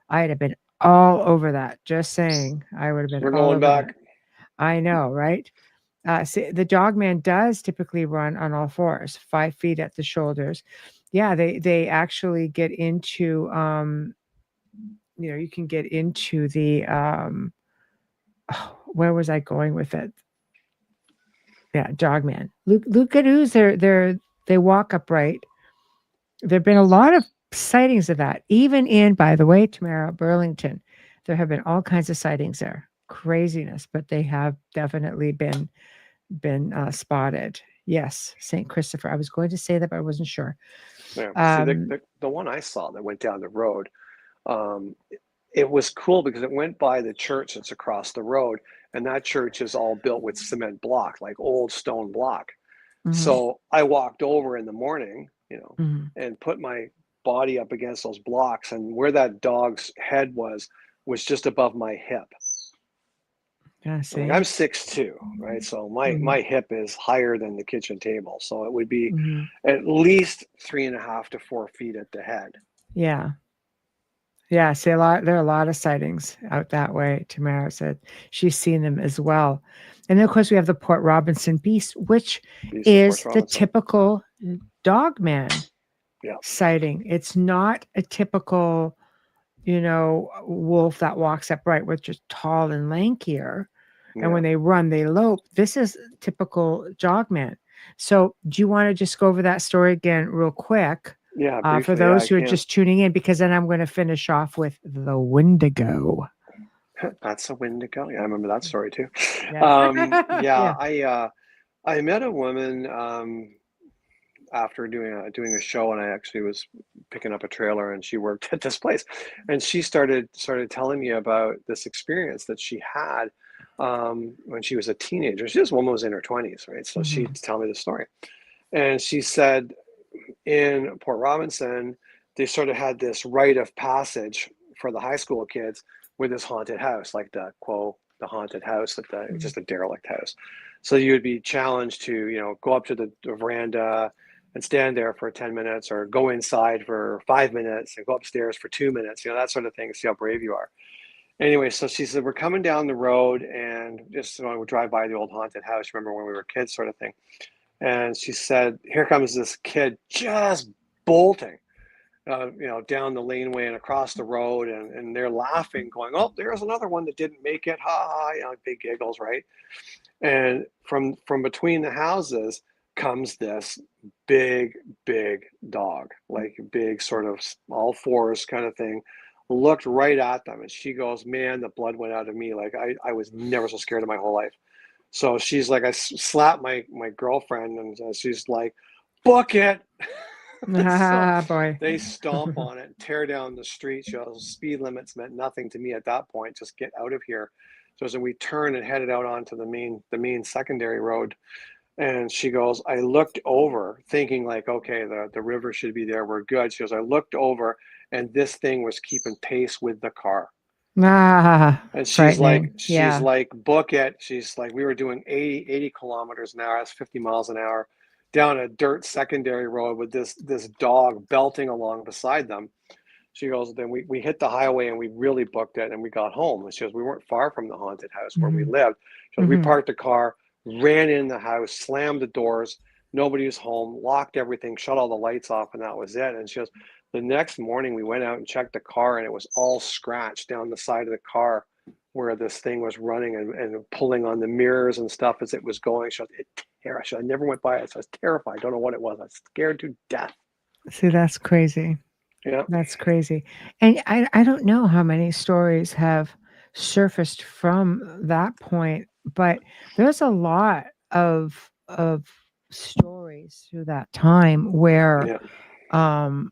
I'd have been all over that. Just saying, I would have been. We're all going over back. That. I know, right? See, the dogman does typically run on all fours, 5 feet at the shoulders. Yeah, they actually get into you can get into the where was I going with it? Yeah, dogman. Loups-garous, they walk upright. There've been a lot of sightings of that, even in, by the way, Tamara, Burlington. There have been all kinds of sightings there. Craziness, but they have definitely been spotted. Yes, St. Christopher. I was going to say that, but I wasn't sure. Yeah. See, the one I saw that went down the road, it was cool because it went by the church that's across the road, and that church is all built with cement block, like old stone block. Mm-hmm. So I walked over in the morning, mm-hmm. and put my body up against those blocks, and where that dog's head was just above my hip. Yeah, like, I'm 6'2", right? So my hip is higher than the kitchen table. So it would be at least 3.5 to 4 feet at the head. Yeah. Yeah. See, there are a lot of sightings out that way. Tamara said she's seen them as well. And then, of course, we have the Port Robinson beast, which is the typical dogman sighting. It's not a typical, wolf that walks upright, which is tall and lankier. Yeah. And when they run, they lope. This is typical dogman. So do you want to just go over that story again real quick? Yeah. Briefly, for those who are just tuning in, because then I'm going to finish off with the Wendigo. That's a Wendigo. Yeah, I remember that story too. Yeah. I met a woman after doing a show, and I actually was picking up a trailer, and she worked at this place, and she started telling me about this experience that she had when she was a teenager. This woman was in her 20s, right? So she'd tell me the story, and she said in Port Robinson they sort of had this rite of passage for the high school kids with this haunted house, like the haunted house, just a derelict house. So you would be challenged to go up to the veranda and stand there for 10 minutes, or go inside for 5 minutes and go upstairs for 2 minutes, that sort of thing, see how brave you are. Anyway, so she said, we're coming down the road and just we drive by the old haunted house. Remember when we were kids, sort of thing. And she said, here comes this kid just bolting, down the laneway and across the road. And they're laughing, going, oh, there's another one that didn't make it. Ha, big giggles, right? And from between the houses comes this big dog, like big, sort of all fours kind of thing, looked right at them. And she goes, man, the blood went out of me. Like I was never so scared in my whole life. So she's like, I slapped my girlfriend, and she's like, book it. So boy. They stomp on it, tear down the street. She goes, speed limits meant nothing to me at that point. Just get out of here. So we turned and headed out onto the main secondary road. And she goes, I looked over thinking like, okay, the river should be there. We're good. She goes, I looked over, and this thing was keeping pace with the car. And she's like, book it. She's like, we were doing 80 kilometers an hour. That's 50 miles an hour down a dirt secondary road with this dog belting along beside them. She goes, then we hit the highway and we really booked it, and we got home. And she goes, we weren't far from the haunted house where we lived. She goes, we parked the car, ran in the house, slammed the doors. Nobody was home, locked everything, shut all the lights off, and that was it. And she goes, the next morning we went out and checked the car, and it was all scratched down the side of the car where this thing was running and pulling on the mirrors and stuff as it was going. She goes, I never went by it, so I was terrified. I don't know what it was. I was scared to death. See, that's crazy. Yeah, that's crazy. And I don't know how many stories have surfaced from that point But there's a lot of stories through that time where Yeah. um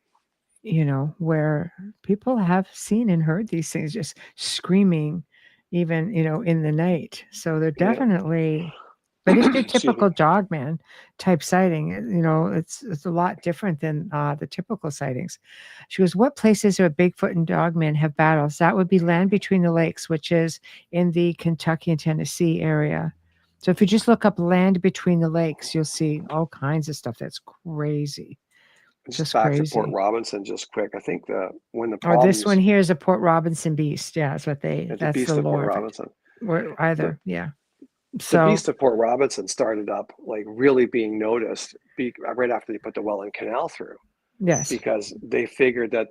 where people have seen and heard these things just screaming, even, in the night. So they're Yeah. definitely, but it's your Excuse me. typical dogman type sighting. It's a lot different than the typical sightings. She goes, what places where Bigfoot and dogmen have battles? That would be Land Between the Lakes, which is in the Kentucky and Tennessee area. So if you just look up Land Between the Lakes, you'll see all kinds of stuff that's crazy. Just Just back to Port crazy. Robinson, just quick. I think when the Or this one problems, here is a Port Robinson beast. Yeah, at the that's the Beast of Port lore of it. Robinson, Or the either, yeah. the So, Beast of Port Robinson started up like really being noticed right after they put the Welland Canal through, yes. because they figured that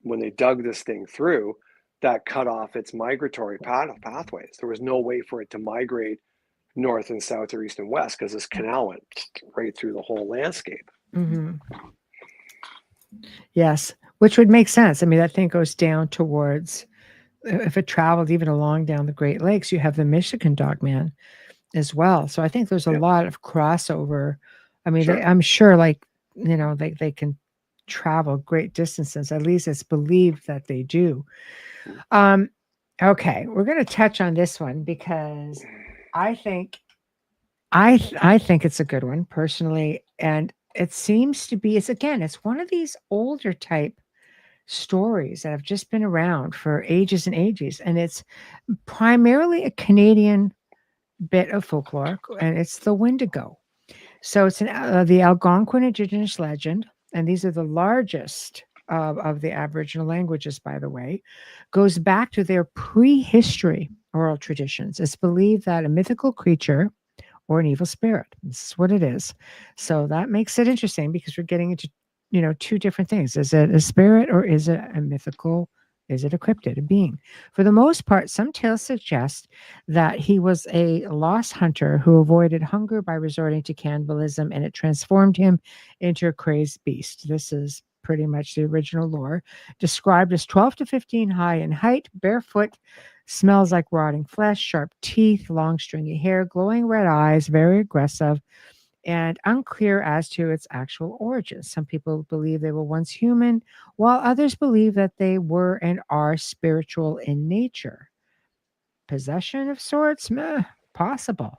when they dug this thing through, that cut off its migratory pathways. There was no way for it to migrate north and south or east and west because this canal went right through the whole landscape. Hmm. Yes, which would make sense. I mean, that thing goes down towards, if it traveled even along down the Great Lakes, you have the Michigan Dogman as well. So I think there's a Yeah, lot of crossover. I mean, sure. I'm sure, like, they can travel great distances. At least it's believed that they do. Um, okay, we're going to touch on this one because I think I think it's a good one personally, and it seems to be. It's one of these older type stories that have just been around for ages and ages, and it's primarily a Canadian bit of folklore, and it's the Wendigo. So it's the Algonquin Indigenous legend, and these are the largest of the Aboriginal languages, by the way, goes back to their prehistory oral traditions. It's believed that a mythical creature or an evil spirit. This is what it is. So that makes it interesting because we're getting into, two different things. Is it a spirit or is it a mythical? Is it a cryptid, a being? For the most part, some tales suggest that he was a lost hunter who avoided hunger by resorting to cannibalism, and it transformed him into a crazed beast. This is pretty much the original lore, described as 12 to 15 high in height, barefoot, smells like rotting flesh, sharp teeth, long stringy hair, glowing red eyes, very aggressive, and unclear as to its actual origins. Some people believe they were once human, while others believe that they were and are spiritual in nature. Possession of sorts? Meh, possible.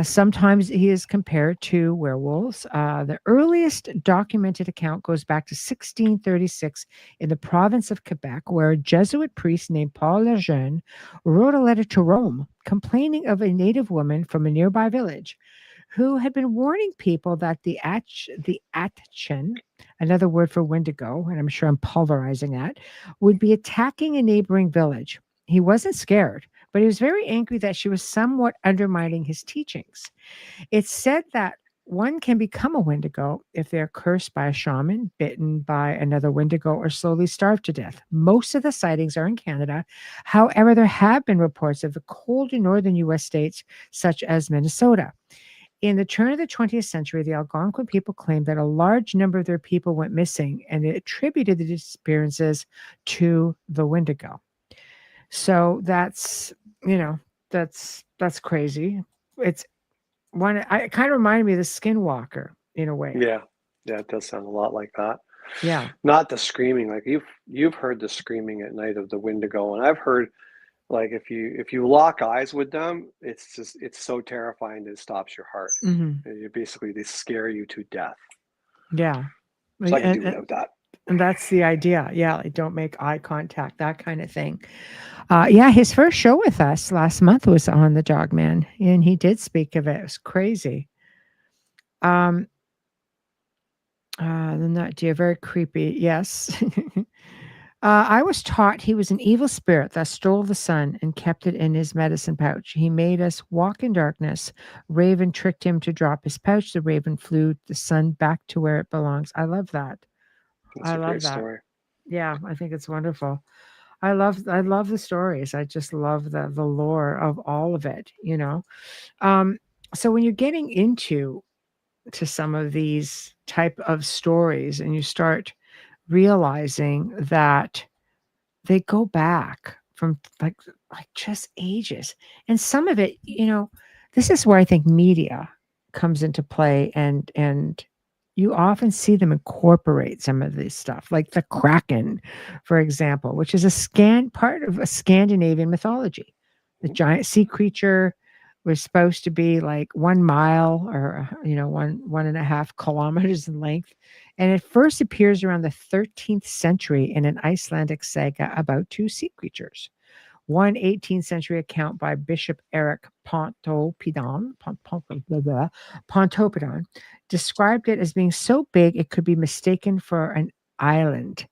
Sometimes he is compared to werewolves. The earliest documented account goes back to 1636 in the province of Quebec, where a Jesuit priest named Paul Lejeune wrote a letter to Rome complaining of a native woman from a nearby village who had been warning people that the Atchin, another word for Wendigo, and I'm sure I'm pulverizing that, would be attacking a neighboring village. He wasn't scared, but he was very angry that she was somewhat undermining his teachings. It's said that one can become a Wendigo if they're cursed by a shaman, bitten by another Wendigo, or slowly starved to death. Most of the sightings are in Canada. However, there have been reports of the colder northern U.S. states, such as Minnesota. In the turn of the 20th century, the Algonquin people claimed that a large number of their people went missing, and they attributed the disappearances to the Wendigo. So you know, that's crazy. It's one. I it kind of reminded me of the Skinwalker in a way. Yeah, yeah, it does sound a lot like that. Yeah. Not the screaming, like you've heard the screaming at night of the Wendigo, and I've heard like if you lock eyes with them, it's so terrifying that it stops your heart. Hmm. And they scare you to death. Yeah. So I could do And without that. that's the idea. Yeah, like don't make eye contact, that kind of thing. Yeah, his first show with us last month was on the Dogman, and he did speak of it. It was crazy. Um, then that deer, very creepy. Yes. I was taught he was an evil spirit that stole the sun and kept it in his medicine pouch. He made us walk in darkness. Raven tricked him to drop his pouch. The raven flew the sun back to where it belongs. I love that. That's I a love great that. story. Yeah, I think it's wonderful. I love the stories. I just love the lore of all of it. Um, so when you're getting into to some of these type of stories and you start realizing that they go back from like like just ages. And some of it, this is where I think media comes into play, and you often see them incorporate some of this stuff, like the Kraken, for example, which is part of a Scandinavian mythology. The giant sea creature was supposed to be like 1 mile, or 1.5 kilometers in length, and it first appears around the 13th century in an Icelandic saga about two sea creatures. One 18th century account by Bishop Eric Pontoppidan described it as being so big it could be mistaken for an island.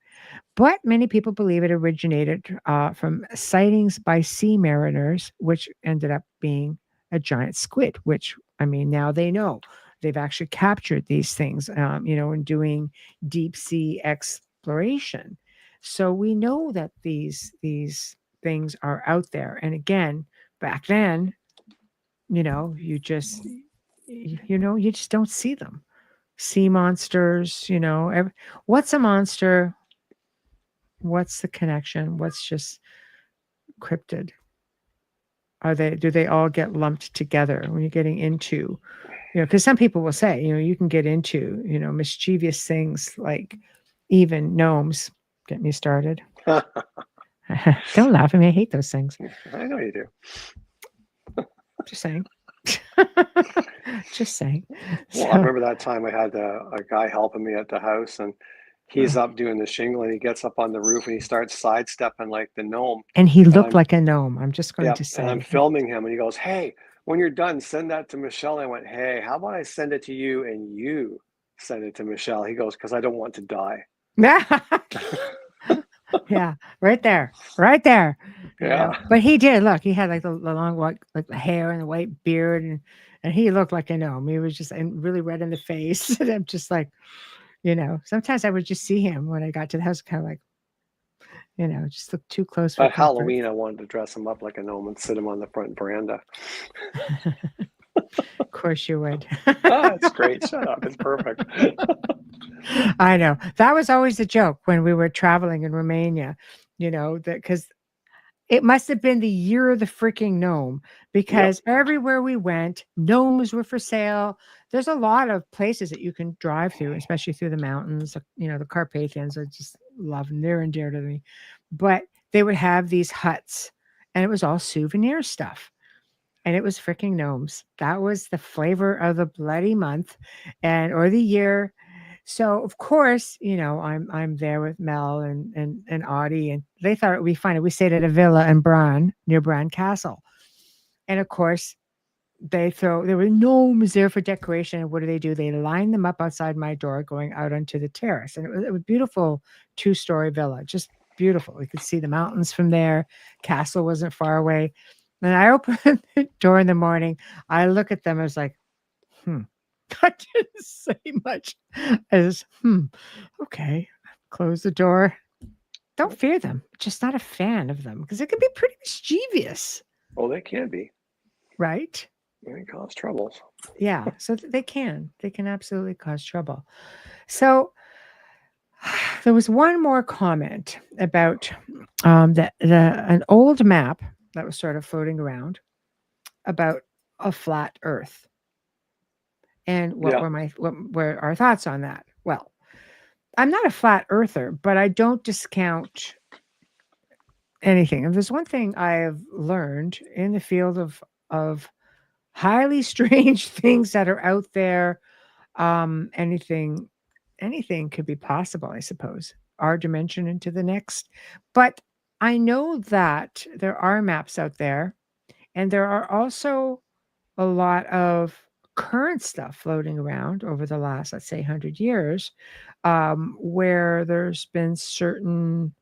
But many people believe it originated from sightings by sea mariners, which ended up being a giant squid, which, I mean, now they know. They've actually captured these things, in doing deep sea exploration. So we know that these things are out there. And again, back then, you just don't see them. Sea monsters, what's a monster? What's the connection? What's just cryptid? Do they all get lumped together when you're getting into, because some people will say, you can get into, mischievous things like even gnomes. Get me started. Don't laugh at me. I hate those things. I know you do. Just saying. Just saying. Well, I remember that time I had a guy helping me at the house, and he's up doing the shingle, and he gets up on the roof and he starts sidestepping like the gnome. And he looked like a gnome. I'm just going to say. And I'm filming him, and he goes, "Hey, when you're done, send that to Michelle." And I went, "Hey, how about I send it to you and you send it to Michelle?" He goes, "Because I don't want to die." Yeah, right there. Yeah. But he did. Look, he had like the long white, like the hair and the white beard, and he looked like a gnome. He was just really red in the face. And I'm just like, sometimes I would just see him when I got to the house, kind of like, just look too close for At comfort. Halloween, I wanted to dress him up like a gnome and sit him on the front veranda. Of course you would. It's great. Shut up. It's perfect. I know. That was always a joke when we were traveling in Romania, that because it must have been the year of the freaking gnome, because everywhere we went, gnomes were for sale. There's a lot of places that you can drive through, especially through the mountains. The Carpathians, I just love them. They're dear to me. But they would have these huts, and it was all souvenir stuff. And it was freaking gnomes. That was the flavor of the bloody month or the year. So of course, I'm there with Mel and Audie, and they thought it would be funny. We stayed at a villa in Bran, near Bran Castle. And of course, there were gnomes there for decoration. And what do? They lined them up outside my door going out onto the terrace. And it was a beautiful 2-story villa, just beautiful. We could see the mountains from there. Castle wasn't far away. And I opened the door in the morning. I look at them. I was like, I didn't say much as, okay, close the door. Don't fear them. Just not a fan of them, because it can be pretty mischievous. Oh, they can be. Right? They cause troubles. Yeah, so they can. They can absolutely cause trouble. So there was one more comment about an old map that was sort of floating around about a flat Earth. And what were our thoughts on that? Well, I'm not a flat earther, but I don't discount anything. And there's one thing I have learned in the field of highly strange things that are out there. Anything could be possible, I suppose. Our dimension into the next. But I know that there are maps out there, and there are also a lot of current stuff floating around over the last, let's say, 100 years, where there's been certain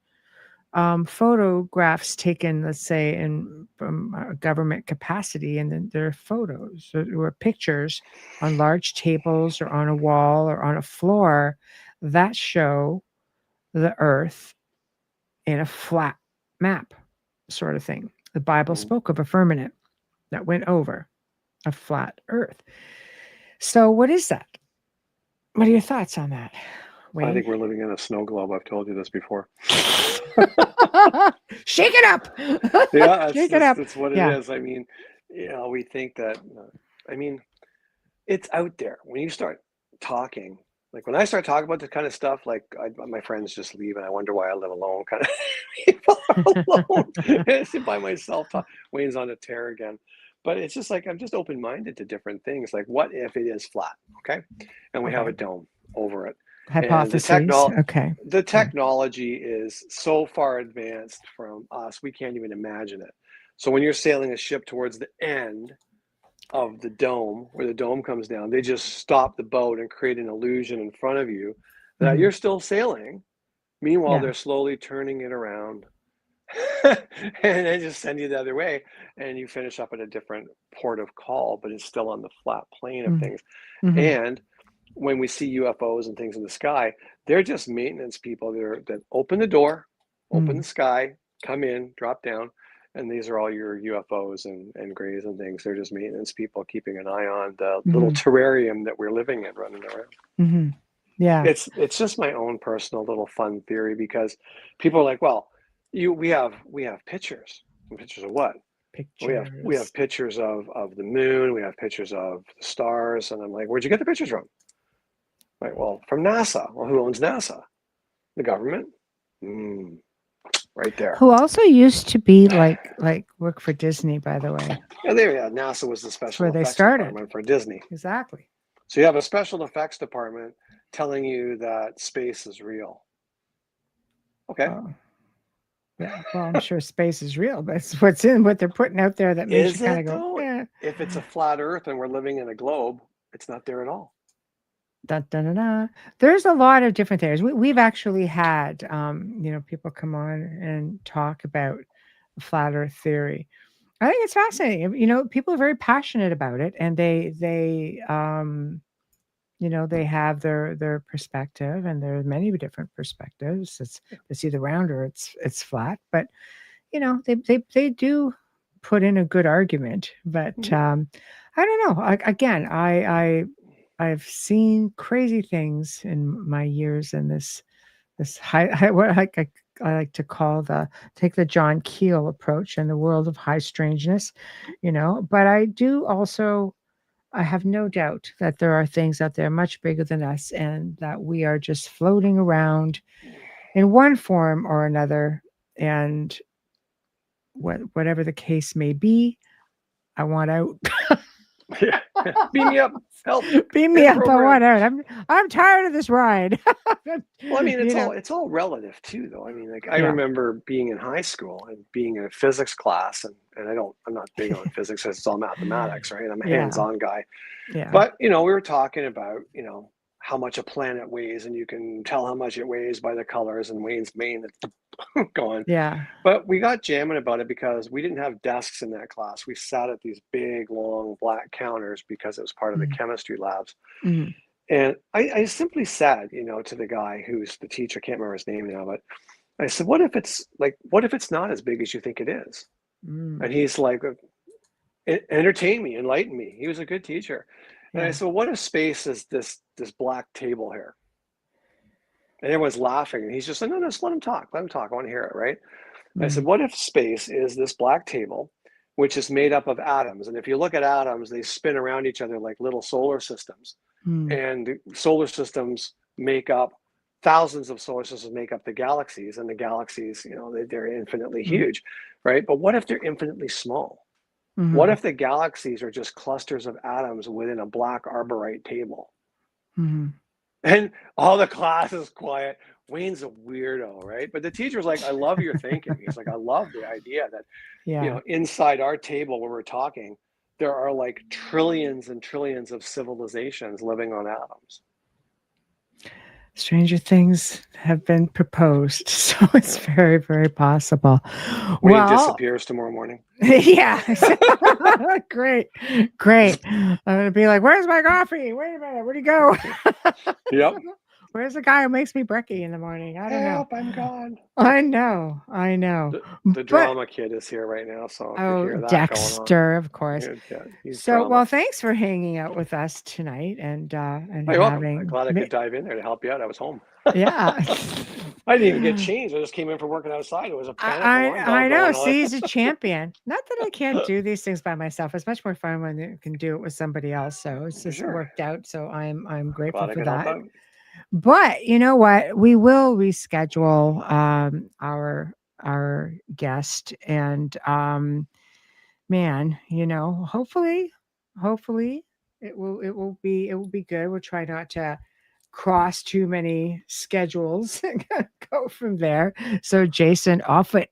photographs taken, let's say, from a government capacity, and then there are photos or pictures on large tables or on a wall or on a floor that show the Earth in a flat map sort of thing. The Bible spoke of a firmament that went over a flat Earth. So what is that? What are your thoughts on that, Wayne? I think we're living in a snow globe. I've told you this before. Shake it up. Yeah, Shake it up. that's what it Yeah. is. I mean, we think that, I mean, it's out there. When you start talking, like when I start talking about this kind of stuff, like my friends just leave and I wonder why I live alone. Kind of people are alone. I sit by myself. Wayne's on a tear again. But it's just like I'm just open-minded to different things. Like, what if it is flat? Okay. And we have Okay. a dome over it. And Hypotheses. Okay. the technology is so far advanced from us, we can't even imagine it. So when you're sailing a ship towards the end of the dome, where the dome comes down, they just stop the boat and create an illusion in front of you that you're still sailing. Meanwhile, Yeah. they're slowly turning it around and then just send you the other way, and you finish up at a different port of call, but it's still on the flat plane of things. And when we see UFOs and things in the sky, they're just maintenance people that open the door, open the sky, come in, drop down, and these are all your UFOs and grays and things. They're just maintenance people keeping an eye on the little terrarium that we're living in, running around. Yeah. It's just my own personal little fun theory, because people are like, well, we have pictures. Pictures of what? Pictures. We have pictures of the moon. We have pictures of the stars. And I'm like, where'd you get the pictures from? Right. Well, from NASA. Well, who owns NASA? The government. Right there. Who also used to be like work for Disney, by the way. Yeah, NASA was the special where they effects started. department for Disney. Exactly. So you have a special effects department telling you that space is real. Okay. Yeah, well, I'm sure space is real, but it's what they're putting out there that makes you kind of go, If it's a flat Earth and we're living in a globe, it's not there at all. Da, da, da, da. There's a lot of different things. We've actually had, people come on and talk about flat Earth theory. I think it's fascinating. People are very passionate about it, and they they have their perspective, and there are many different perspectives. It's either round or it's flat, but they do put in a good argument. But I don't know. Again, I've seen crazy things in my years in this high what I like to call take the John Keel approach in the world of high strangeness, But I have no doubt that there are things out there much bigger than us, and that we are just floating around in one form or another. And whatever the case may be, I want out. Yeah. Beam me up. Help. Beam me up. I want out. I'm tired of this ride. Well, I mean, it's all relative too, though. I mean, like I remember being in high school and being in a physics class, and I'm not big on physics. It's all mathematics, right? I'm a hands-on guy. Yeah. But we were talking about how much a planet weighs, and you can tell how much it weighs by the colors and Wayne's mane that's going. Yeah. But we got jamming about it because we didn't have desks in that class. We sat at these big, long black counters because it was part of the chemistry labs. And I simply said, to the guy who's the teacher, I can't remember his name now, but I said, what if it's not as big as you think it is? And he's like, entertain me, enlighten me. He was a good teacher. And I said, well, what if space is this black table here? And everyone's laughing, and he's just like, no, just let him talk. Let him talk. I want to hear it, right? I said, what if space is this black table, which is made up of atoms? And if you look at atoms, they spin around each other like little solar systems. And the solar systems make up, thousands of solar systems make up the galaxies, and the galaxies, they're infinitely huge, right? But what if they're infinitely small? What if the galaxies are just clusters of atoms within a black arborite table? And all the class is quiet. Wayne's a weirdo, right? But the teacher was like, I love your thinking. He's like, I love the idea that, inside our table where we're talking, there are like trillions and trillions of civilizations living on atoms. Stranger things have been proposed, so it's very, very possible. Wayne disappears tomorrow morning. Yeah. Great. I'm going to be like, where's my coffee? Wait a minute. Where'd he go? Yep. Where's the guy who makes me brekkie in the morning? I don't know. I'm gone. I know. The drama kid is here right now, so if you hear that Dexter, going on, of course. He's so, drama. well, thanks for hanging out with us tonight, and You're welcome. I'm glad I could dive in there to help you out. I was home. Yeah. I didn't even get changed. I just came in from working outside. It was a panic alarm bell I know. going See, on. he's a champion. Not that I can't do these things by myself. It's much more fun when you can do it with somebody else. So it's just Sure. worked out. So I'm grateful Glad I for could help that. out. But you know what? We will reschedule our guest, and man, hopefully it will be good. We'll try not to cross too many schedules and go from there. So Jason Offit,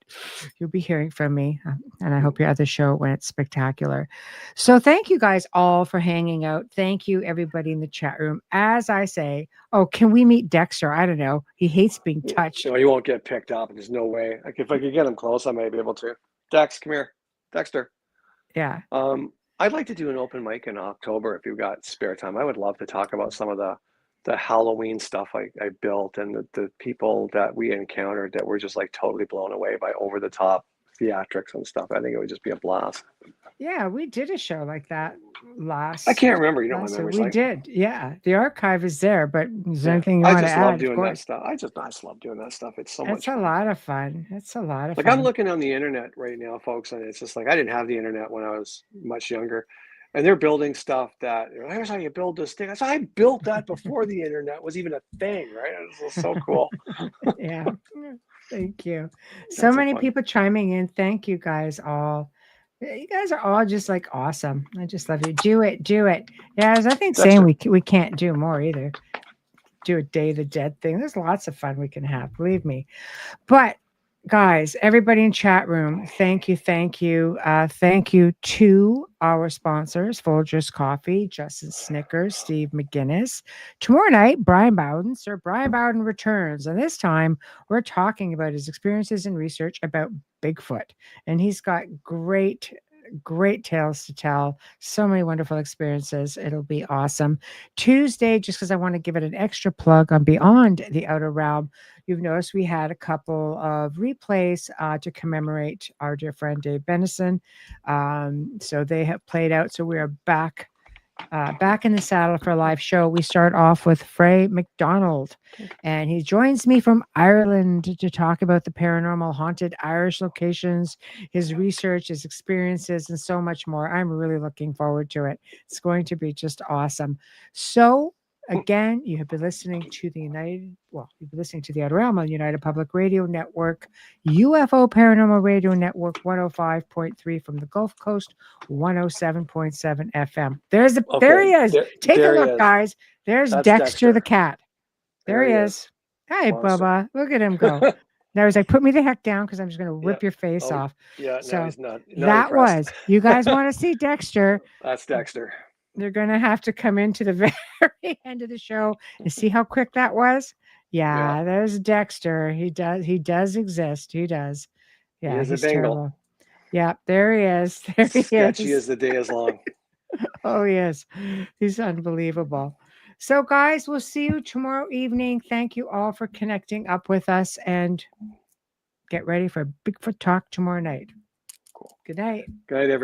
you'll be hearing from me, and I hope your other show went spectacular. So thank you guys all for hanging out. Thank you everybody in the chat room. As I say, oh, can we meet Dexter? I don't know. He hates being touched. No, he won't get picked up. There's no way. Like if I could get him close, I might be able to. Dex, come here. Dexter. Yeah. I'd like to do an open mic in October if you've got spare time. I would love to talk about some of the Halloween stuff I built and the people that we encountered that were just like totally blown away by over the top theatrics and stuff. I think it would just be a blast. Yeah, we did a show like that last. I can't remember. You know, my last year. memory's We like, did. Yeah, the archive is there. But is there yeah. anything you I want to just love add? Of doing that course. stuff. I just love doing that stuff. It's so much It's a fun. lot of fun. It's a lot of Like fun. I'm looking on the internet right now, folks, and it's just like I didn't have the internet when I was much younger. And they're building stuff that, here's how you build this thing. I said, I built that before the internet was even a thing, right? It's so cool. Yeah. Thank you. So That's many fun. people chiming in. Thank you guys all. You guys are all just like awesome. I just love you. Do it. Do it. Yeah, there's nothing saying we can't do more either. Do a Day of the Dead thing. There's lots of fun we can have. Believe me. But guys, everybody in chat room, thank you, thank you to our sponsors: Folgers Coffee, Justin Snickers, Steve McGinnis. Tomorrow night, Sir Brian Bowden returns, and this time we're talking about his experiences and research about Bigfoot, and he's got great tales to tell. So many wonderful experiences. It'll be awesome. Tuesday, just because I want to give it an extra plug on Beyond the Outer Realm, you've noticed we had a couple of replays to commemorate our dear friend Dave Benison. So they have played out. So we are back in the saddle for a live show. We start off with Frey McDonald, and he joins me from Ireland to talk about the paranormal, haunted Irish locations, his research, his experiences, and so much more. I'm really looking forward to it. It's going to be just awesome. So again, you have been listening to the Outer Realm on United Public Radio Network, UFO Paranormal Radio Network 105.3 from the Gulf Coast, 107.7 FM. There he is. Take a look, guys. There's Dexter the cat. There he is. Hi, Bubba. Look at him go. Now he's like, put me the heck down because I'm just going to rip your face off. Yeah, so no, he's not. That was, you guys want to see Dexter? That's Dexter. They're going to have to come into the very end of the show and see how quick that was. Yeah, there's Dexter. He does exist. He does. Yeah, he's terrible. Yeah, there he is. There he is. Sketchy as the day is long. Oh, yes. He's unbelievable. So, guys, we'll see you tomorrow evening. Thank you all for connecting up with us, and get ready for Bigfoot Talk tomorrow night. Cool. Good night. Good night, everybody.